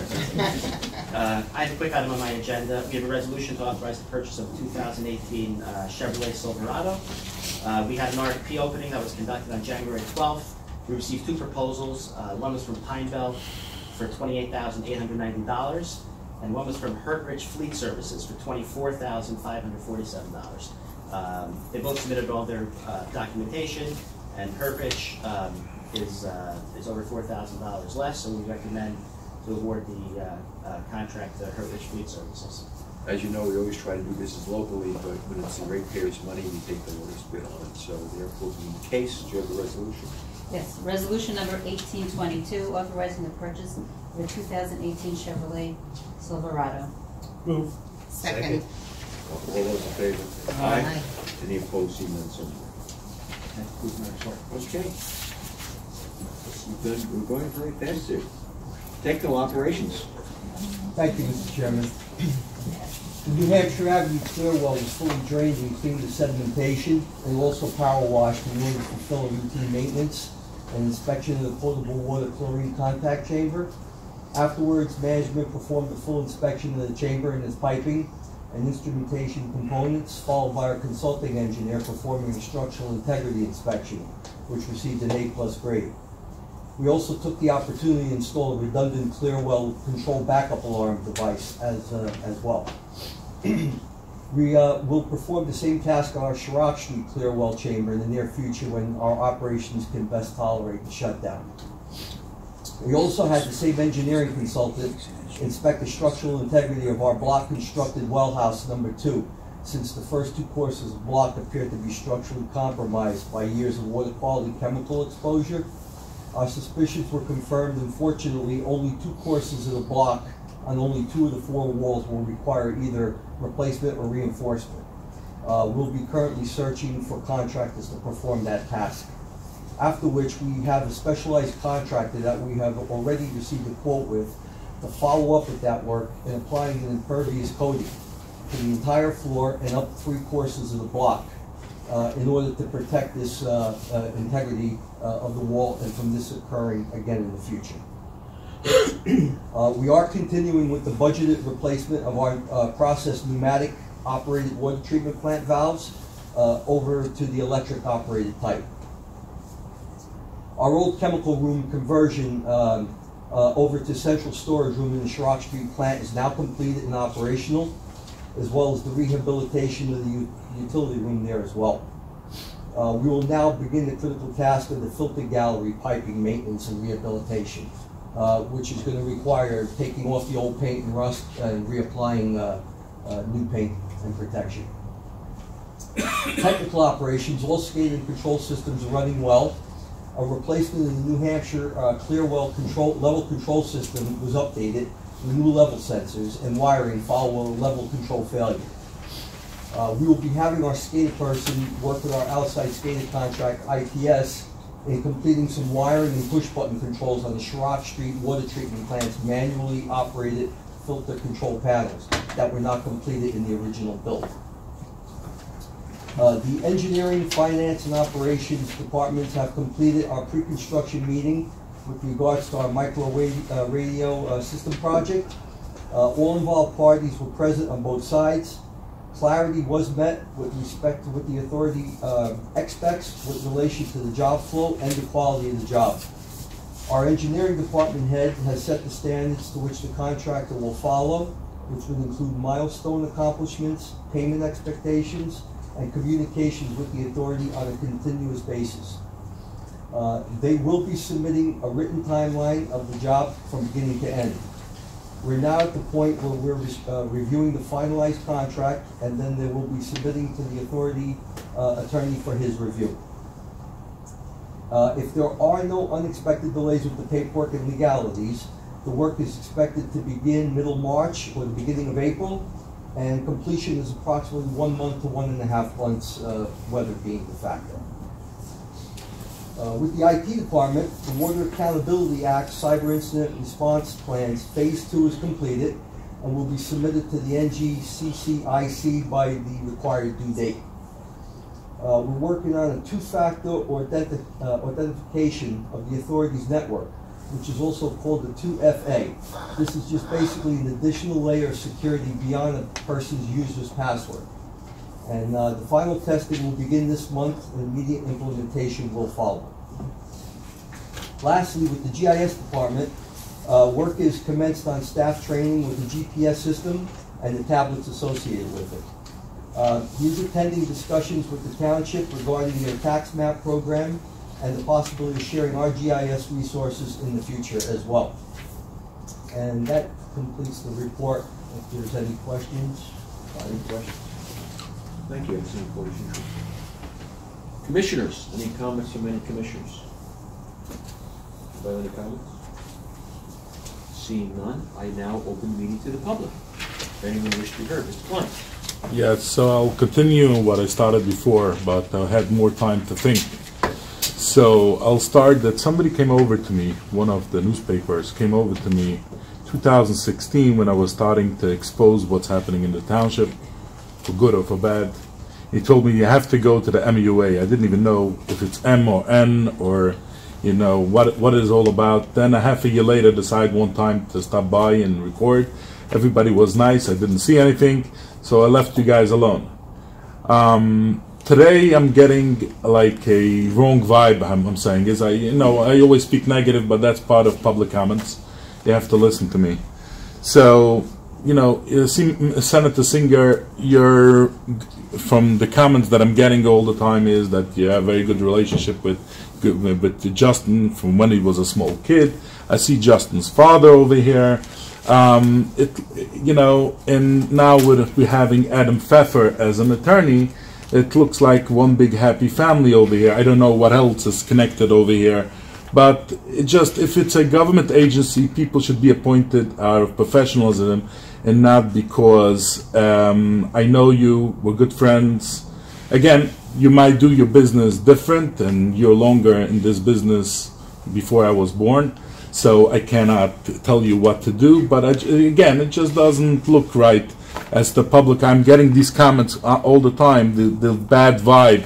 I have a quick item on my agenda. We have a resolution to authorize the purchase of a 2018 Chevrolet Silverado. We had an RFP opening that was conducted on January 12th. We received 2 proposals. One was from Pine Belt for $28,890, and one was from Hertridge Fleet Services for $24,547. They both submitted all their documentation, and Hertridge is over $4,000 less, so we recommend to award the contract to Hertridge Fleet Services. As you know, we always try to do business locally, but when it's the ratepayers' money, we take the lowest bid on it. So therefore, in the case, do you have the resolution? Yes, resolution number 1822, authorizing the purchase of the 2018 Chevrolet Silverado. Move. Second. All those in favor? Aye. Any opposed? Seeing none, so moved. Okay. We're going very fast here. Technical operations. Thank you, Mr. Chairman. The New Hampshire Avenue clear well is fully drained and cleaned of sedimentation, and also power washed in order to fulfill a routine maintenance and inspection of the potable water chlorine contact chamber. Afterwards, management performed a full inspection of the chamber and its piping and instrumentation components, followed by our consulting engineer performing a structural integrity inspection, which received an A+ grade. We also took the opportunity to install a redundant Clearwell control backup alarm device as well. We will perform the same task on our Chirac Street Clearwell chamber in the near future when our operations can best tolerate the shutdown. We also had the same engineering consultant inspect the structural integrity of our block constructed well house number 2, since the first 2 courses of block appeared to be structurally compromised by years of water quality chemical exposure. Our suspicions were confirmed, and fortunately only 2 courses of the block on only 2 of the 4 walls will require either replacement or reinforcement. We'll be currently searching for contractors to perform that task. After which we have a specialized contractor that we have already received a quote with to follow up with that work and applying an impervious coating to the entire floor and up 3 courses of the block in order to protect this integrity of the wall and from this occurring again in the future. We are continuing with the budgeted replacement of our process pneumatic operated water treatment plant valves over to the electric operated type. Our old chemical room conversion over to central storage room in the Chirac Street plant is now completed and operational, as well as the rehabilitation of the utility room there as well. We will now begin the critical task of the filter gallery piping maintenance and rehabilitation, which is going to require taking off the old paint and rust and reapplying new paint and protection. Technical operations, all SCADA and control systems are running well. A replacement of the New Hampshire Clearwell level control system was updated with new level sensors and wiring following a level control failure. We will be having our SCADA person work with our outside SCADA contract, IPS, in completing some wiring and push button controls on the Chirac Street water treatment plant's manually operated filter control panels that were not completed in the original build. The engineering, finance, and operations departments have completed our pre-construction meeting with regards to our micro radio system project. All involved parties were present on both sides. Clarity was met with respect to what the authority expects with relation to the job flow and the quality of the job. Our engineering department head has set the standards to which the contractor will follow, which would include milestone accomplishments, payment expectations, and communications with the authority on a continuous basis. They will be submitting a written timeline of the job from beginning to end. We're now at the point where we're reviewing the finalized contract, and then they will be submitting to the authority attorney for his review. If there are no unexpected delays with the paperwork and legalities, the work is expected to begin middle March or the beginning of April, and completion is approximately 1 month to 1.5 months, weather being the factor. With the IT department, the Water Accountability Act Cyber Incident Response Plans Phase 2 is completed and will be submitted to the NGCCIC by the required due date. We're working on a 2-factor authentication of the authority's network, which is also called the 2FA. This is just basically an additional layer of security beyond a person's user's password. And the final testing will begin this month, and immediate implementation will follow. Lastly, with the GIS department, work is commenced on staff training with the GPS system and the tablets associated with it. He's attending discussions with the township regarding their tax map program and the possibility of sharing our GIS resources in the future as well. And that completes the report. If there's any questions, any questions? Thank you. Commissioners, any comments from any commissioners? Anybody have any comments? Seeing none, I now open the meeting to the public. If anyone wishes to be heard, Mr. Klein. Yeah, so I'll continue what I started before, but I had more time to think. So I'll start that somebody came over to me, one of the newspapers came over to me 2016 when I was starting to expose what's happening in the township, for good or for bad. He told me you have to go to the MUA. I didn't even know if it's M or N, or you know, what it is all about. Then a half a year later, decide one time to stop by and record. Everybody was nice. I didn't see anything, so I left you guys alone. Today I'm getting like a wrong vibe. I'm saying is I always speak negative, but that's part of public comments. You have to listen to me. So, you know, Senator Singer, you're from the comments that I'm getting all the time is that you have a very good relationship with Justin from when he was a small kid. I see Justin's father over here. You know, and now we're having Adam Pfeffer as an attorney. It looks like one big happy family over here. I don't know what else is connected over here, but if it's a government agency, people should be appointed out of professionalism and not because I know you, we're good friends. Again, you might do your business different, and you're longer in this business before I was born, so I cannot tell you what to do. But again, it just doesn't look right. As the public, I'm getting these comments all the time, the bad vibe,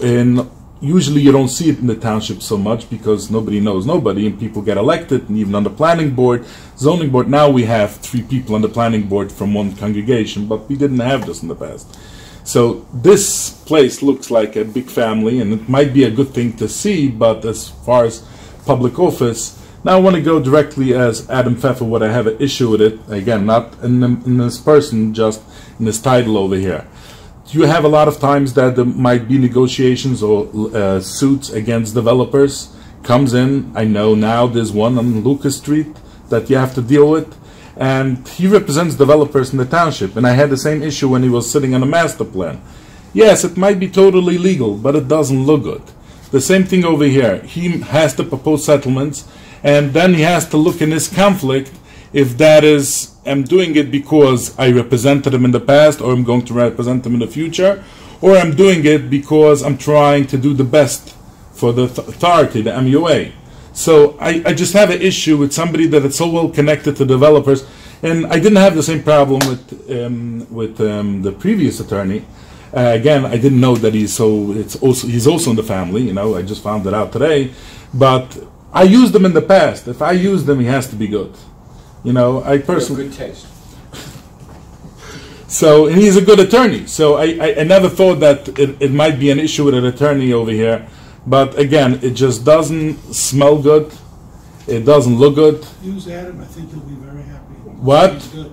and usually you don't see it in the township so much because nobody knows nobody, and people get elected, and even on the planning board, zoning board, now we have 3 people on the planning board from one congregation, but we didn't have this in the past. So this place looks like a big family, and it might be a good thing to see, but as far as public office, now I want to go directly as Adam Pfeffer, what I have an issue with it, again, not in this person, just in this title over here. You have a lot of times that there might be negotiations or suits against developers. Comes in, I know now there's one on Lucas Street that you have to deal with, and he represents developers in the township, and I had the same issue when he was sitting on a master plan. Yes, it might be totally legal, but it doesn't look good. The same thing over here. He has to propose settlements, and then he has to look in his conflict if that is, I'm doing it because I represented him in the past, or I'm going to represent him in the future, or I'm doing it because I'm trying to do the best for the authority, the MUA. So I just have an issue with somebody that is so well connected to developers, and I didn't have the same problem with the previous attorney. Again, I didn't know that he's also in the family, you know, I just found it out today, but I used them in the past. If I use them, he has to be good. You know, I personally... You have good taste. So, and he's a good attorney. So I never thought that it might be an issue with an attorney over here. But again, it just doesn't smell good. It doesn't look good. Use Adam. I think you'll be very happy. What? He's good.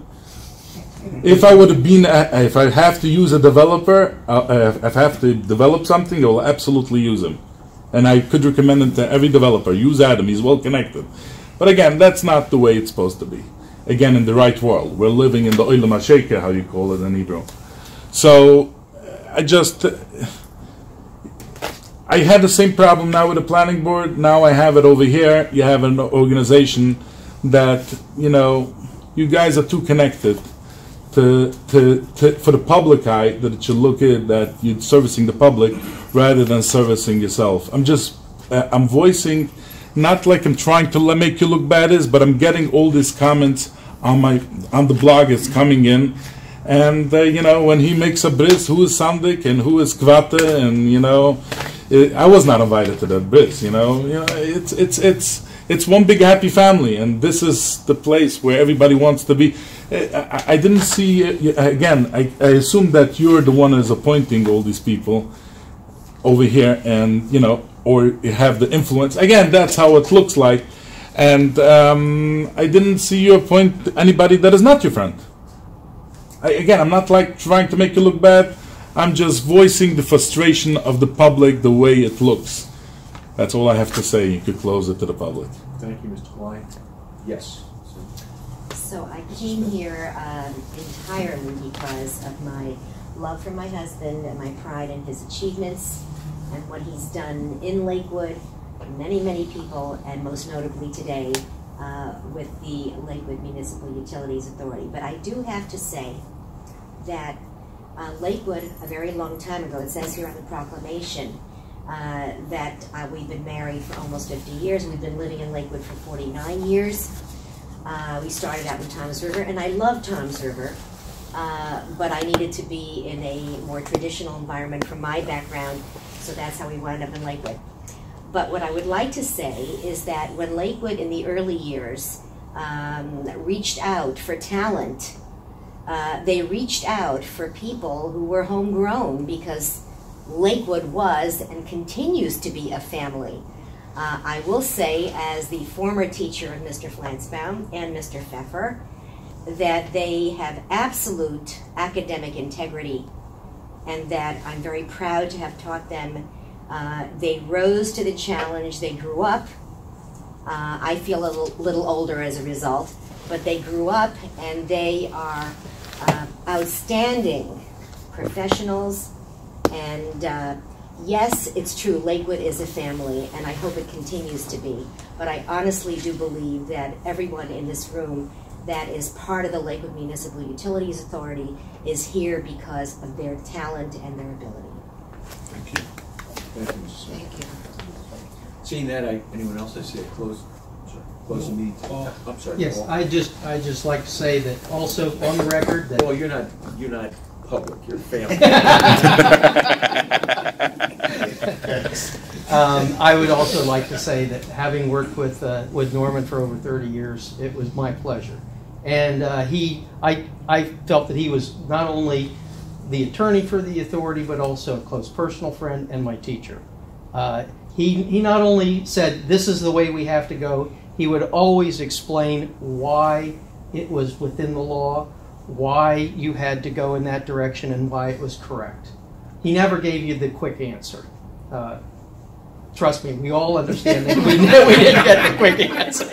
If I would have been, if I have to use a developer, if I have to develop something, I will absolutely use him. And I could recommend it to every developer. Use Adam. He's well connected. But again, that's not the way it's supposed to be. Again, in the right world. We're living in the Olam HaSheker, how you call it in Hebrew. So, I had the same problem now with the planning board. Now I have it over here. You have an organization that, you know, you guys are too connected for the public eye, that it should look at that you're servicing the public rather than servicing yourself. I'm voicing, not like I'm trying to make you look bad, but I'm getting all these comments on the blog. It's coming in, and you know, when he makes a bris, who is Sandik and who is Kvate, and you know, I was not invited to that bris. You know, it's one big happy family, and this is the place where everybody wants to be. I didn't see, again, I assume that you're the one who's appointing all these people over here, and, you know, or you have the influence. Again, that's how it looks like. And I didn't see you appoint anybody that is not your friend. Again, I'm not like trying to make you look bad. I'm just voicing the frustration of the public the way it looks. That's all I have to say. You could close it to the public. Thank you, Mr. Klein. Yes. So I came here entirely because of my love for my husband and my pride in his achievements and what he's done in Lakewood, many, many people, and most notably today with the Lakewood Municipal Utilities Authority. But I do have to say that Lakewood, a very long time ago, it says here on the proclamation, that we've been married for almost 50 years. We've been living in Lakewood for 49 years. We started out in Toms River, and I love Toms River, but I needed to be in a more traditional environment from my background, so that's how we wound up in Lakewood. But what I would like to say is that when Lakewood in the early years reached out for talent, they reached out for people who were homegrown, because Lakewood was and continues to be a family. I will say, as the former teacher of Mr. Flansbaum and Mr. Pfeffer, that they have absolute academic integrity, and that I'm very proud to have taught them. They rose to the challenge. They grew up. I feel a little older as a result, but they grew up, and they are outstanding professionals. And yes, it's true, Lakewood is a family, and I hope it continues to be. But I honestly do believe that everyone in this room that is part of the Lakewood Municipal Utilities Authority is here because of their talent and their ability. Thank you. Thank you, Mrs. Smith. Thank you. Seeing that, anyone else? I see a close the meeting. I'm sorry. Yes, Paul. I just like to say that also on the record that. Well, you're not public. You're family. I would also like to say that having worked with Norman for over 30 years, it was my pleasure. And I felt that he was not only the attorney for the authority, but also a close personal friend and my teacher. He not only said, this is the way we have to go, he would always explain why it was within the law, why you had to go in that direction, and why it was correct. He never gave you the quick answer. Trust me, we all understand that we didn't get the quick answer.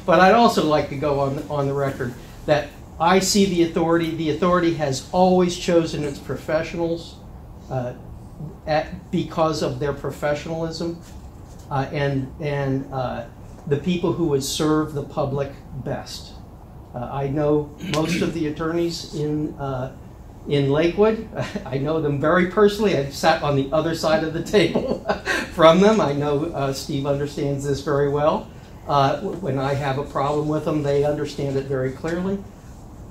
But I'd also like to go on the record that I see the authority has always chosen its professionals because of their professionalism and the people who would serve the public best. I know most of the attorneys in Lakewood. I know them very personally. I've sat on the other side of the table from them. I know Steve understands this very well. When I have a problem with them, they understand it very clearly.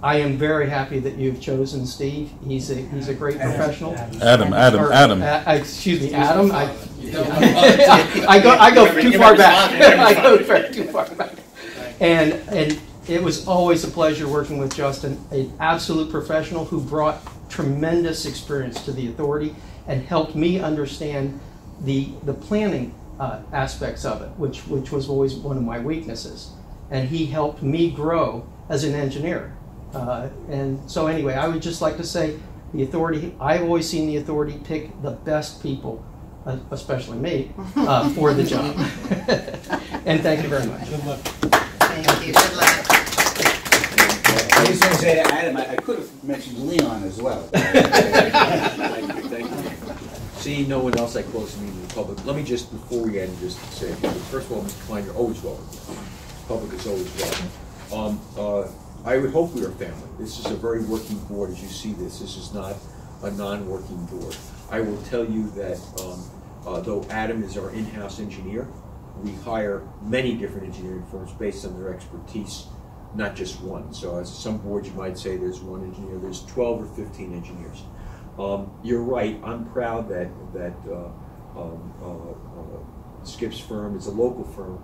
I am very happy that you've chosen Steve. He's a great professional. Adam. Excuse me, Adam. I go too far back. I go too far back. And it was always a pleasure working with Justin, an absolute professional who brought tremendous experience to the authority and helped me understand the planning aspects of it, which was always one of my weaknesses. And he helped me grow as an engineer. And so anyway, I would just like to say the authority, I've always seen the authority pick the best people, especially me, for the job. And thank you very much. Good luck. Thank you. Good luck. I was going to say to Adam, I could have mentioned Leon as well. Thank you. Seeing no one else, I close the meeting to the public. Let me just, before we end, just say a few things. First of all, Mr. Klein, you're always welcome. The public is always welcome. I would hope we are family. This is a very working board as you see this. This is not a non-working board. I will tell you that though Adam is our in-house engineer, we hire many different engineering firms based on their expertise, not just one. So as some boards you might say there's one engineer, there's 12 or 15 engineers. You're right, I'm proud that Skip's firm is a local firm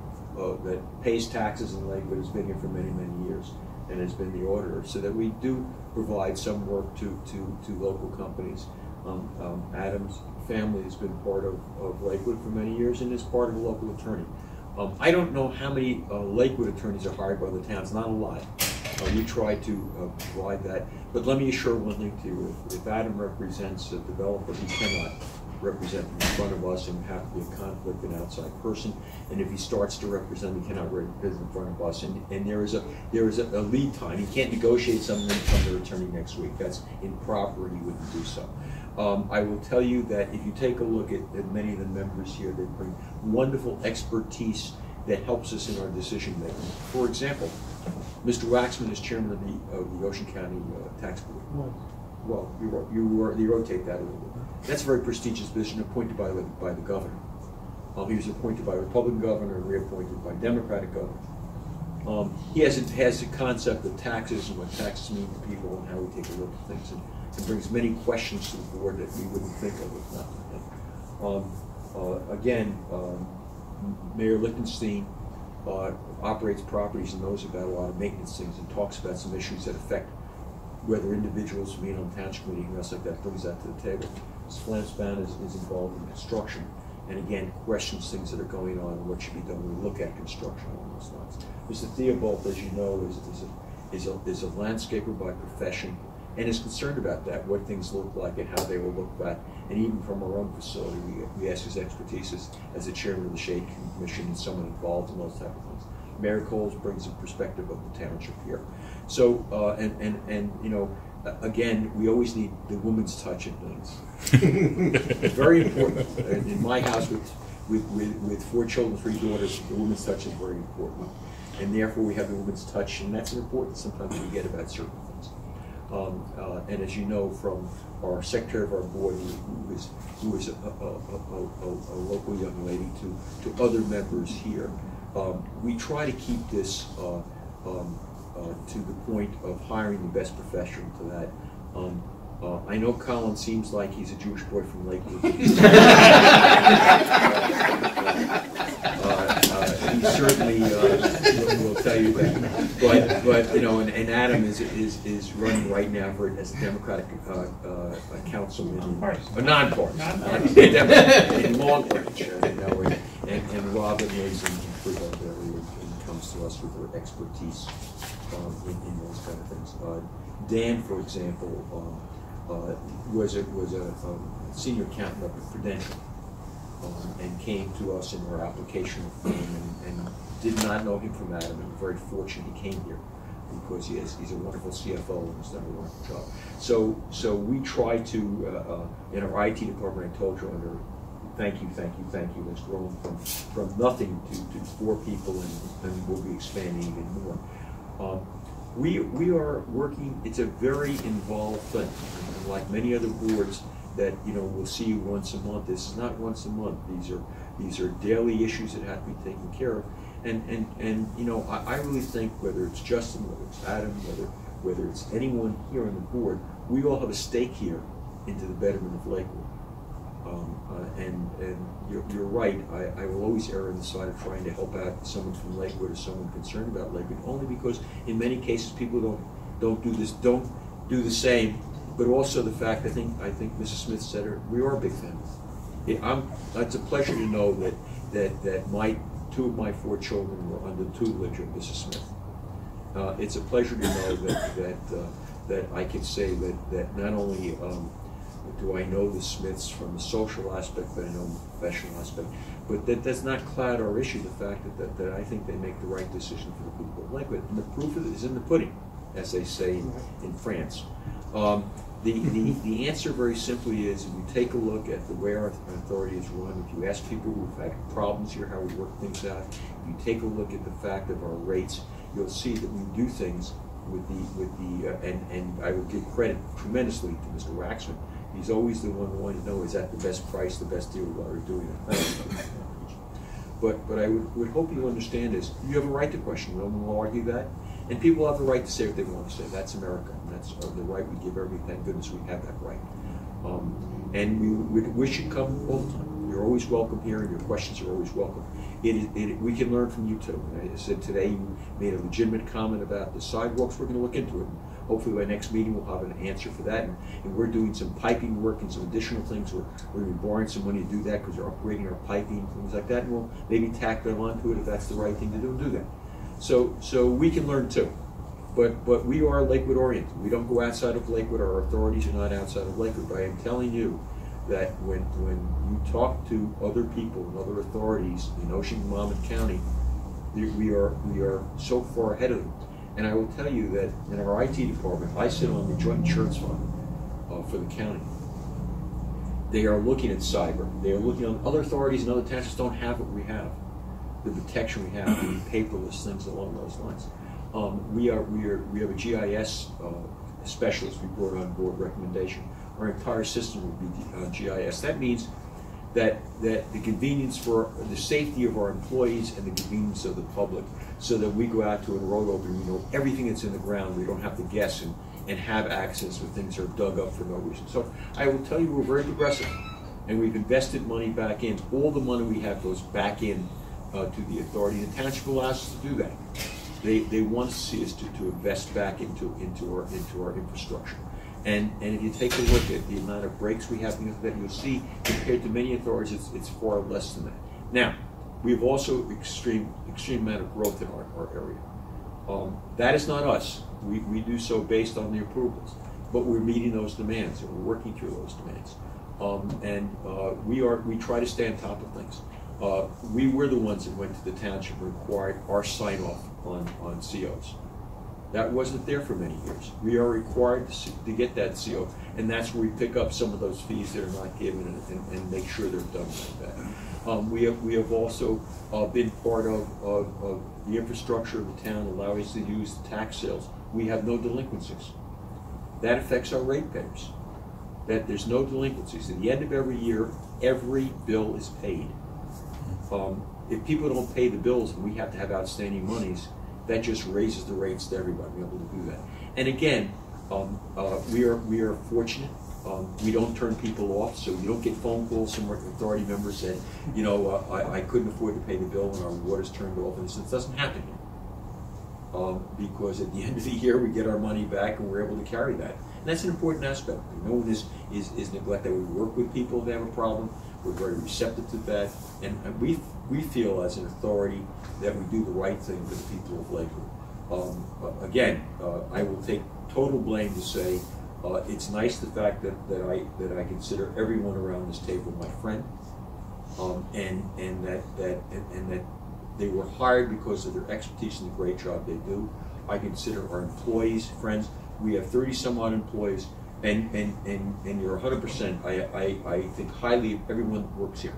that pays taxes in Lakewood, has been here for many, many years, and has been the auditor, so that we do provide some work to local companies. Adam's family has been part of Lakewood for many years and is part of a local attorney. I don't know how many Lakewood attorneys are hired by the towns, not a lot. We try to provide that, but let me assure one thing to you, if Adam represents a developer, he cannot represent in front of us and have to be a conflict, an outside person, and if he starts to represent, he cannot represent in front of us, and there is a lead time. He can't negotiate something and become their attorney next week. That's improper, and he wouldn't do so. I will tell you that if you take a look at many of the members here, they bring wonderful expertise that helps us in our decision making. For example, Mr. Waxman is chairman of the Ocean County Tax Board. Well, you rotate that a little bit. That's a very prestigious position appointed by the governor. He was appointed by a Republican governor and reappointed by a Democratic governor. He has a concept of taxes and what taxes mean to people and how we take a look at things, and brings many questions to the board that we wouldn't think of if not for him. again, Mayor Lichtenstein operates properties and knows about a lot of maintenance things and talks about some issues that affect whether individuals being on township meeting and else like that, brings that to the table. Ms. Flanspan is involved in construction, and again, questions things that are going on and what should be done when we look at construction along those lines. Mr. Theobald, as you know, is a landscaper by profession and is concerned about that, what things look like and how they will look back. And even from our own facility, we ask his expertise as the chairman of the Shade Commission and someone involved in those type of things. Mayor Coles brings a perspective of the township here. So, and you know, again, we always need the woman's touch in things. Very important. In my house with 4 children, 3 daughters, the woman's touch is very important. And therefore we have the woman's touch, and that's important sometimes we get about certain things. And as you know from our secretary of our board, who is a local young lady, to other members here, we try to keep this to the point of hiring the best professional to that. I know Colin seems like he's a Jewish boy from Lakewood. He certainly will tell you that. But you know, and Adam is running right now for as a Democratic councilman, non-partisan, in Long Branch, and Robin is in Freehold area and comes to us with her expertise in those kind of things. Dan, for example, was a senior accountant up at Prudential, and came to us in our application and did not know him from Adam, and we're very fortunate he came here because he's a wonderful CFO and has done a wonderful job. So we try to, in our IT department, I told you under, thank you, has grown from nothing to 4 people, and we'll be expanding even more. We are working, it's a very involved thing, and like many other boards that, you know, we'll see you once a month. This is not once a month. These are daily issues that have to be taken care of. And you know, I really think whether it's Justin, whether it's Adam, whether it's anyone here on the board, we all have a stake here into the betterment of Lakewood. And you're right, I will always err on the side of trying to help out someone from Lakewood or someone concerned about Lakewood, only because in many cases people don't do the same, but also the fact, I think Mrs. Smith said it, we are a big family. It's a pleasure to know that 2 of my 4 children were under the tutelage of Mrs. Smith. It's a pleasure to know that I can say that not only do I know the Smiths from the social aspect, but I know the professional aspect. But that does not cloud our issue, the fact that I think they make the right decision for the people of Lakewood. And the proof of it is in the pudding, as they say in France. The answer very simply is, if you take a look at the way our authority is run, if you ask people who've had problems here, how we work things out, if you take a look at the fact of our rates, you'll see that we do things and I will give credit tremendously to Mr. Waxman. He's always the one wanting to know, is that the best price, the best deal while we're doing it. But I would hope you understand is, you have a right to question. No one will argue that. And people have the right to say what they want to say. That's America. And that's the right we give everybody. Thank goodness we have that right. And we wish you come all the time. You're always welcome here, and your questions are always welcome. We can learn from you too. And I said today you made a legitimate comment about the sidewalks. We're going to look into it. Hopefully by next meeting we'll have an answer for that. And we're doing some piping work and some additional things. We're going to be borrowing some money to do that because we're upgrading our piping, things like that. And we'll maybe tack that onto it if that's the right thing to do, and do that. So we can learn too. But we are Lakewood oriented. We don't go outside of Lakewood. Our authorities are not outside of Lakewood. But I am telling you that when you talk to other people and other authorities in Ocean and Monmouth County, we are so far ahead of them. And I will tell you that in our IT department, I sit on the Joint Insurance Fund for the county. They are looking at cyber. They are looking on other authorities and other townships don't have what we have, the protection we have, the paperless things along those lines. We have a GIS specialist we brought on board recommendation. Our entire system will be GIS. That means that the convenience for the safety of our employees and the convenience of the public, so that we go out to a road opening, we know everything that's in the ground, we don't have to guess and have access when things are dug up for no reason. So I will tell you we're very progressive, and we've invested money back in. All the money we have goes back in to the authority. The township allows us to do that. They want to see us to invest back into our infrastructure. And if you take a look at the amount of breaks we have, that you'll see compared to many authorities, it's far less than that. Now, we have also extreme amount of growth in our area. That is not us. We do so based on the approvals, but we're meeting those demands and we're working through those demands. We try to stay on top of things. We were the ones that went to the township and required our sign off on COs. That wasn't there for many years. We are required to get that CO, and that's where we pick up some of those fees that are not given and make sure they're done like that. We have also been part of the infrastructure of the town, allowing us to use the tax sales. We have no delinquencies. That affects our ratepayers. That there's no delinquencies. At the end of every year, every bill is paid. If people don't pay the bills and we have to have outstanding monies, that just raises the rates to everybody, be able to do that. And again, we are fortunate. We don't turn people off, so you don't get phone calls from authority members saying, you know, I couldn't afford to pay the bill when our water's turned off, and it doesn't happen here. Because at the end of the year, we get our money back and we're able to carry that. And that's an important aspect. No one is neglected. We work with people that have a problem. We're very receptive to that, and we feel as an authority that we do the right thing for the people of Lakewood. Again, I will take total blame to say it's nice the fact that I consider everyone around this table my friend, and that they were hired because of their expertise and the great job they do. I consider our employees friends. We have 30-some-odd employees. And you're 100%. I think highly of everyone that works here.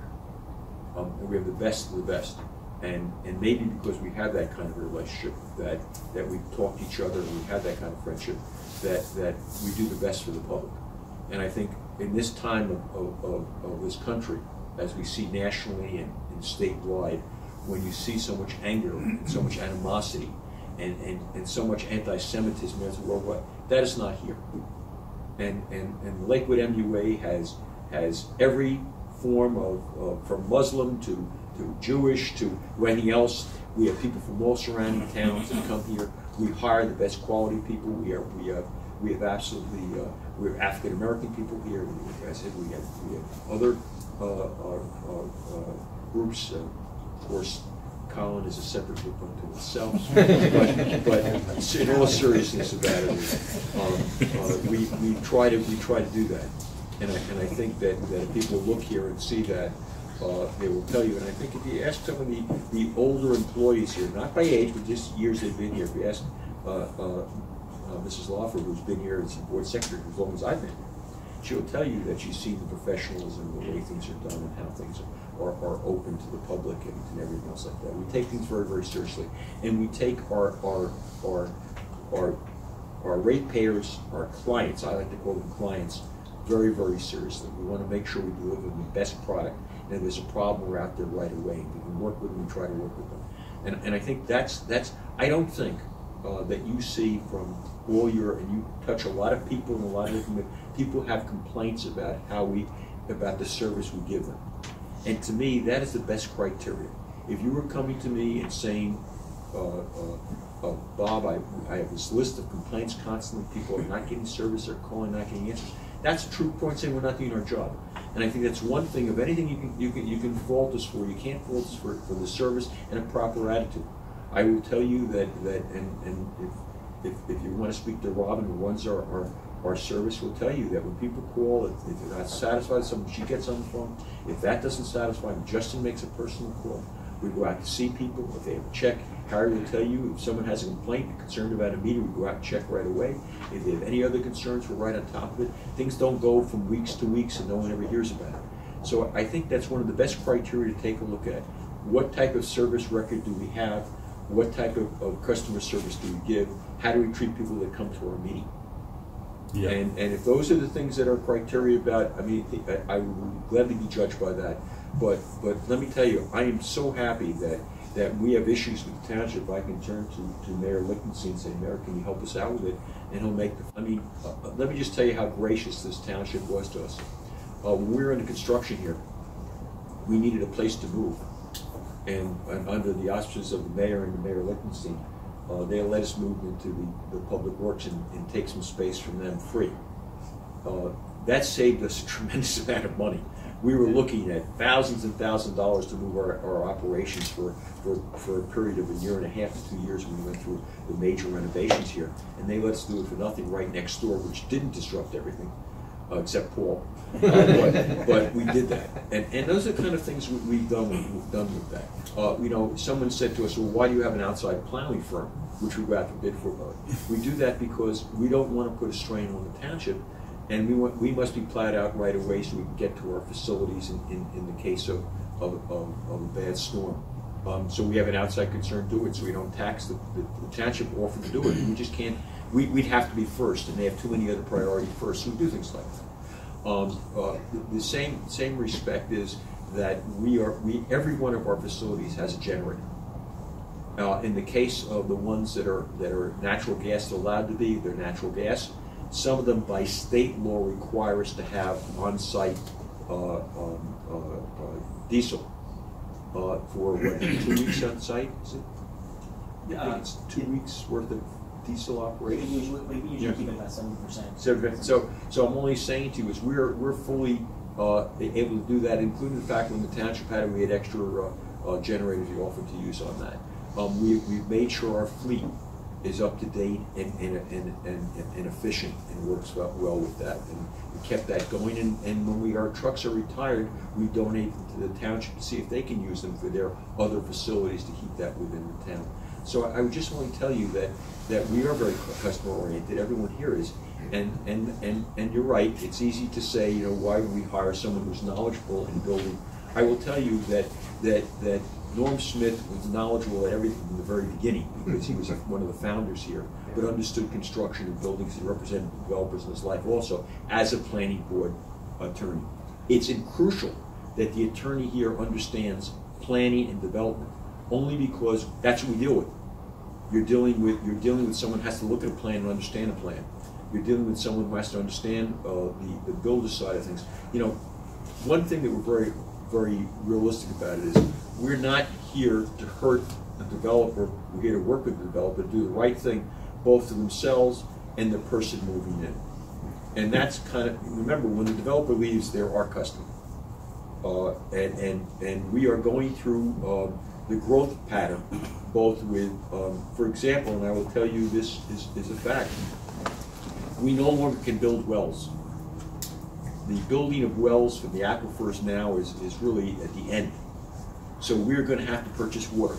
And we have the best of the best. And maybe because we have that kind of a relationship, that we talk to each other and we have that kind of friendship, that we do the best for the public. And I think in this time of this country, as we see nationally and statewide, when you see so much anger and so much animosity and so much anti-Semitism as worldwide, that is not here. And Lakewood MUA has every form of from Muslim to Jewish to anything else. We have people from all surrounding towns that come here. We hire the best quality people. We have absolutely we have African American people here. As I said, we have other groups. Of course, Colin is a separate group unto itself. but in all seriousness about it, we try to do that, and I think that if people look here and see that, they will tell you. And I think if you ask some of the older employees here, not by age, but just years they've been here, if you ask Mrs. Lawford, who's been here as board secretary as long as I've been here, she'll tell you that she's seen the professionalism, the way things are done, and how things are open to the public and everything else like that. We take things very, very seriously, and we take our ratepayers, our clients, I like to call them clients, very, very seriously. We want to make sure we deliver them the best product, and if there's a problem, we're out there right away. We can work with them, we try to work with them. And I think that's I don't think that you see from all and you touch a lot of people and a lot of different people have complaints about about the service we give them. And to me, that is the best criteria. If you were coming to me and saying, Bob, I have this list of complaints constantly, people are not getting service, they're calling, not getting answers, that's a true point saying we're not doing our job. And I think that's one thing of anything you can fault us for. You can't fault us for the service and a proper attitude. I will tell you that if you want to speak to Robin, who runs our service, will tell you that when people call, if they're not satisfied with something, she gets on the phone. If that doesn't satisfy them, Justin makes a personal call. We go out to see people. If they have a check, Harry will tell you. If someone has a complaint, they're concerned about a meeting, we go out and check right away. If they have any other concerns, we're right on top of it. Things don't go from weeks to weeks and no one ever hears about it. So I think that's one of the best criteria to take a look at. What type of service record do we have? What type of customer service do we give? How do we treat people that come to our meeting? Yeah. And if those are the things that are criteria about, I mean, I would gladly be judged by that. But let me tell you, I am so happy that we have issues with the township. I can turn to Mayor Lichtenstein and say, Mayor, can you help us out with it? And he'll make the, let me just tell you how gracious this township was to us. when we were under construction here, we needed a place to move. And under the auspices of the mayor and Mayor Lichtenstein, they let us move into the public works and take some space from them free. That saved us a tremendous amount of money. We were looking at thousands and thousands of dollars to move our operations for a period of 1.5 to 2 years when we went through the major renovations here. And they let us do it for nothing right next door, which didn't disrupt everything, except Paul. But we did that. And those are the kind of things we've done with that. You know, someone said to us, well, why do you have an outside plowing firm, which we got the bid for? We do that because we don't want to put a strain on the township, and we must be plowed out right away so we can get to our facilities in the case of a bad storm. So we have an outside concern do it, so we don't tax the township offer to do it. We just can't. We'd have to be first, and they have too many other priorities first. So we do things like that. The same respect is that every one of our facilities has a generator. In the case of the ones that are natural gas, they're allowed to be. They're natural gas. Some of them, by state law, require us to have on-site diesel for what, 2 weeks on site. Is it? I think it's 2 weeks worth of diesel operation. We usually keep it about 70%. So I'm only saying to you is we're fully able to do that, including the fact when the township had it, we had extra generators we offered to use on that. We've made sure our fleet is up to date and efficient and works well with that. And we kept that going. And when our trucks are retired, we donate them to the township to see if they can use them for their other facilities to keep that within the town. So I would just want to tell you that we are very customer oriented. Everyone here is, and you're right. It's easy to say, you know, why would we hire someone who's knowledgeable in building? I will tell you that Norm Smith was knowledgeable at everything from the very beginning because he was one of the founders here, but understood construction and buildings. He represented developers in his life also as a planning board attorney. It's crucial that the attorney here understands planning and development, only because that's what we deal with. You're dealing with someone who has to look at a plan and understand a plan. You're dealing with someone who has to understand the builder side of things. You know, one thing that we're very, very realistic about it is we're not here to hurt the developer. We're here to work with the developer, do the right thing, both to themselves and the person moving in. And that's kind of, remember, when the developer leaves, they're our customer. And we are going through the growth pattern, both with, for example, and I will tell you this is a fact, we no longer can build wells. The building of wells from the aquifers now is really at the end. So we're going to have to purchase water.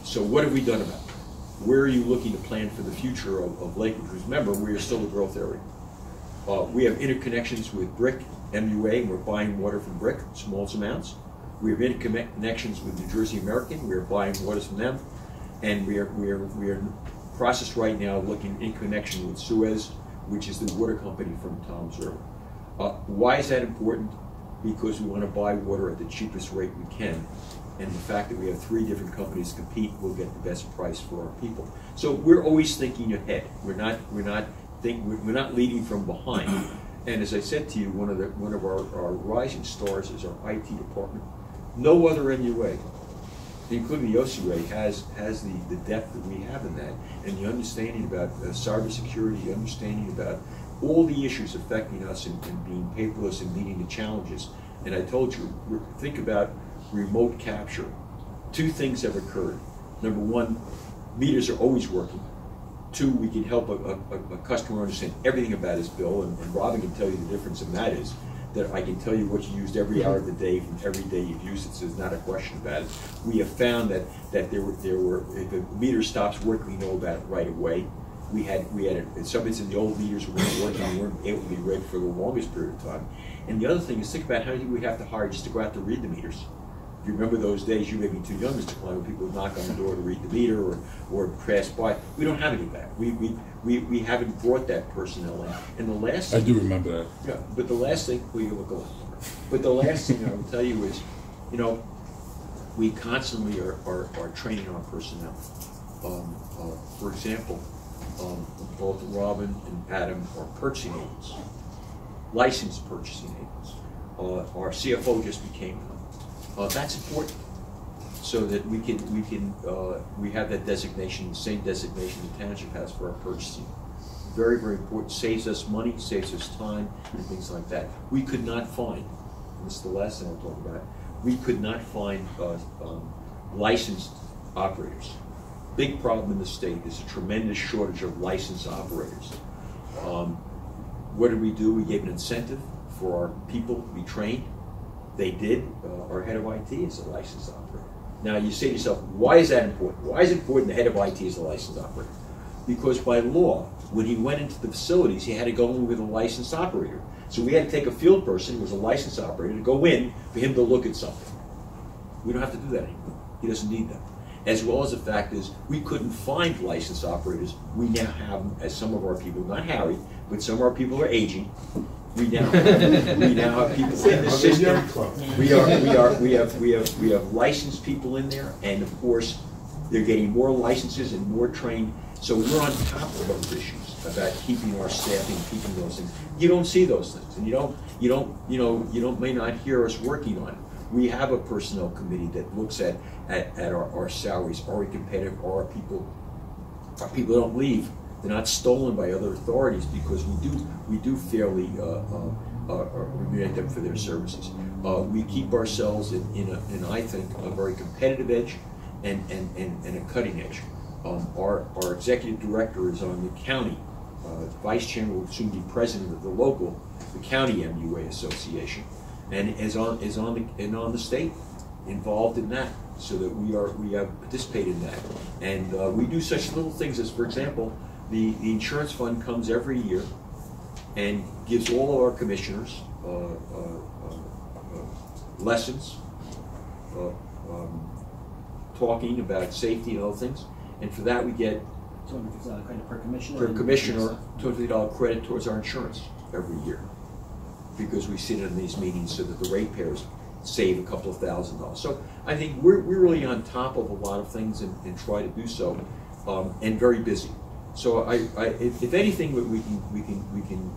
So what have we done about it? Where are you looking to plan for the future of Lakewood? Because remember, we are still a growth area. We have interconnections with Brick MUA, and we're buying water from Brick, small amounts. We have interconnections with New Jersey American. We are buying waters from them, and we are in process right now looking in connection with Suez, which is the water company from Tom's River. Why is that important? Because we want to buy water at the cheapest rate we can, and the fact that we have 3 different companies compete, we'll get the best price for our people. So we're always thinking ahead. We're not leading from behind. And as I said to you, one of our rising stars is our IT department. No other MUA, including the OCUA, has the depth that we have in that, and the understanding about cybersecurity, the understanding about all the issues affecting us and being paperless and meeting the challenges. And I told you, think about remote capture. 2 things have occurred. Number 1, meters are always working. 2, we can help a customer understand everything about his bill, and Robin can tell you the difference in that is that I can tell you what you used every hour of the day from every day you've used it, so there's not a question about it. We have found that if the meter stops working, we know about it right away. We had some in the old meters weren't working, we weren't able to be read for the longest period of time. And the other thing is, think about how many we have to hire just to go out to read the meters. If you remember those days, you may be too young, Mr. Klein, when people would knock on the door to read the meter or pass by. We don't have any of that. We haven't brought that personnel in. And the last thing, I do remember that. Yeah, but the last thing But the last thing I will tell you is, you know, we constantly are training our personnel. For example, both Robin and Adam are purchasing agents. licensed purchasing agents. Our CFO just became one. That's important, so that we have that designation, the same designation the township has for our purchasing. Very, very important. Saves us money, saves us time, and things like that. We could not find, and this is the last thing I'll talk about, we could not find licensed operators. Big problem in the state is a tremendous shortage of licensed operators. What did we do? We gave an incentive for our people to be trained. They did. Our head of IT is a licensed operator. Now you say to yourself, why is that important? Why is it important the head of IT is a licensed operator? Because by law, when he went into the facilities, he had to go in with a licensed operator. So we had to take a field person who was a licensed operator to go in for him to look at something. We don't have to do that anymore. He doesn't need that. As well as the fact is, we couldn't find licensed operators. We now have them, as some of our people, not Harry, but some of our people are aging. We now have people in the system. We have licensed people in there, and of course, they're getting more licenses and more trained. So we're on top of those issues about keeping our staffing, keeping those things. You don't see those things, and you may not hear us working on it. We have a personnel committee that looks at our salaries. Are we competitive? Are our people don't leave? They're not stolen by other authorities, because we do fairly remunerate them for their services. We keep ourselves in I think a very competitive edge and a cutting edge. Our executive director is on the county. Vice chairman will soon be president of the county MUA association, and is on the state, involved in that, so that we have participated in that. And we do such little things as, for example, the insurance fund comes every year and gives all of our commissioners lessons, talking about safety and other things. And for that we get $250 credit per commissioner. Per commissioner, $250 credit towards our insurance every year, because we sit in these meetings so that the ratepayers save a couple of $1,000s. So I think we're really on top of a lot of things and try to do so, and very busy. So if anything, we can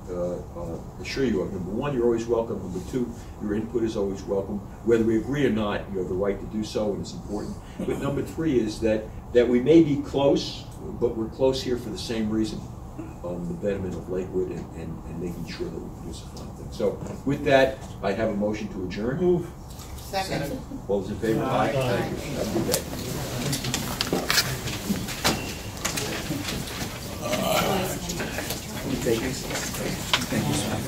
assure you of, number one, you're always welcome. Number two, your input is always welcome. Whether we agree or not, you have the right to do so, and it's important. But number three is that we may be close, but we're close here for the same reason, the betterment of Lakewood and making sure that we produce a fine thing. So with that, I have a motion to adjourn. Move. Second. All those in favor? Aye. Thank you. Have a good day. Thank you.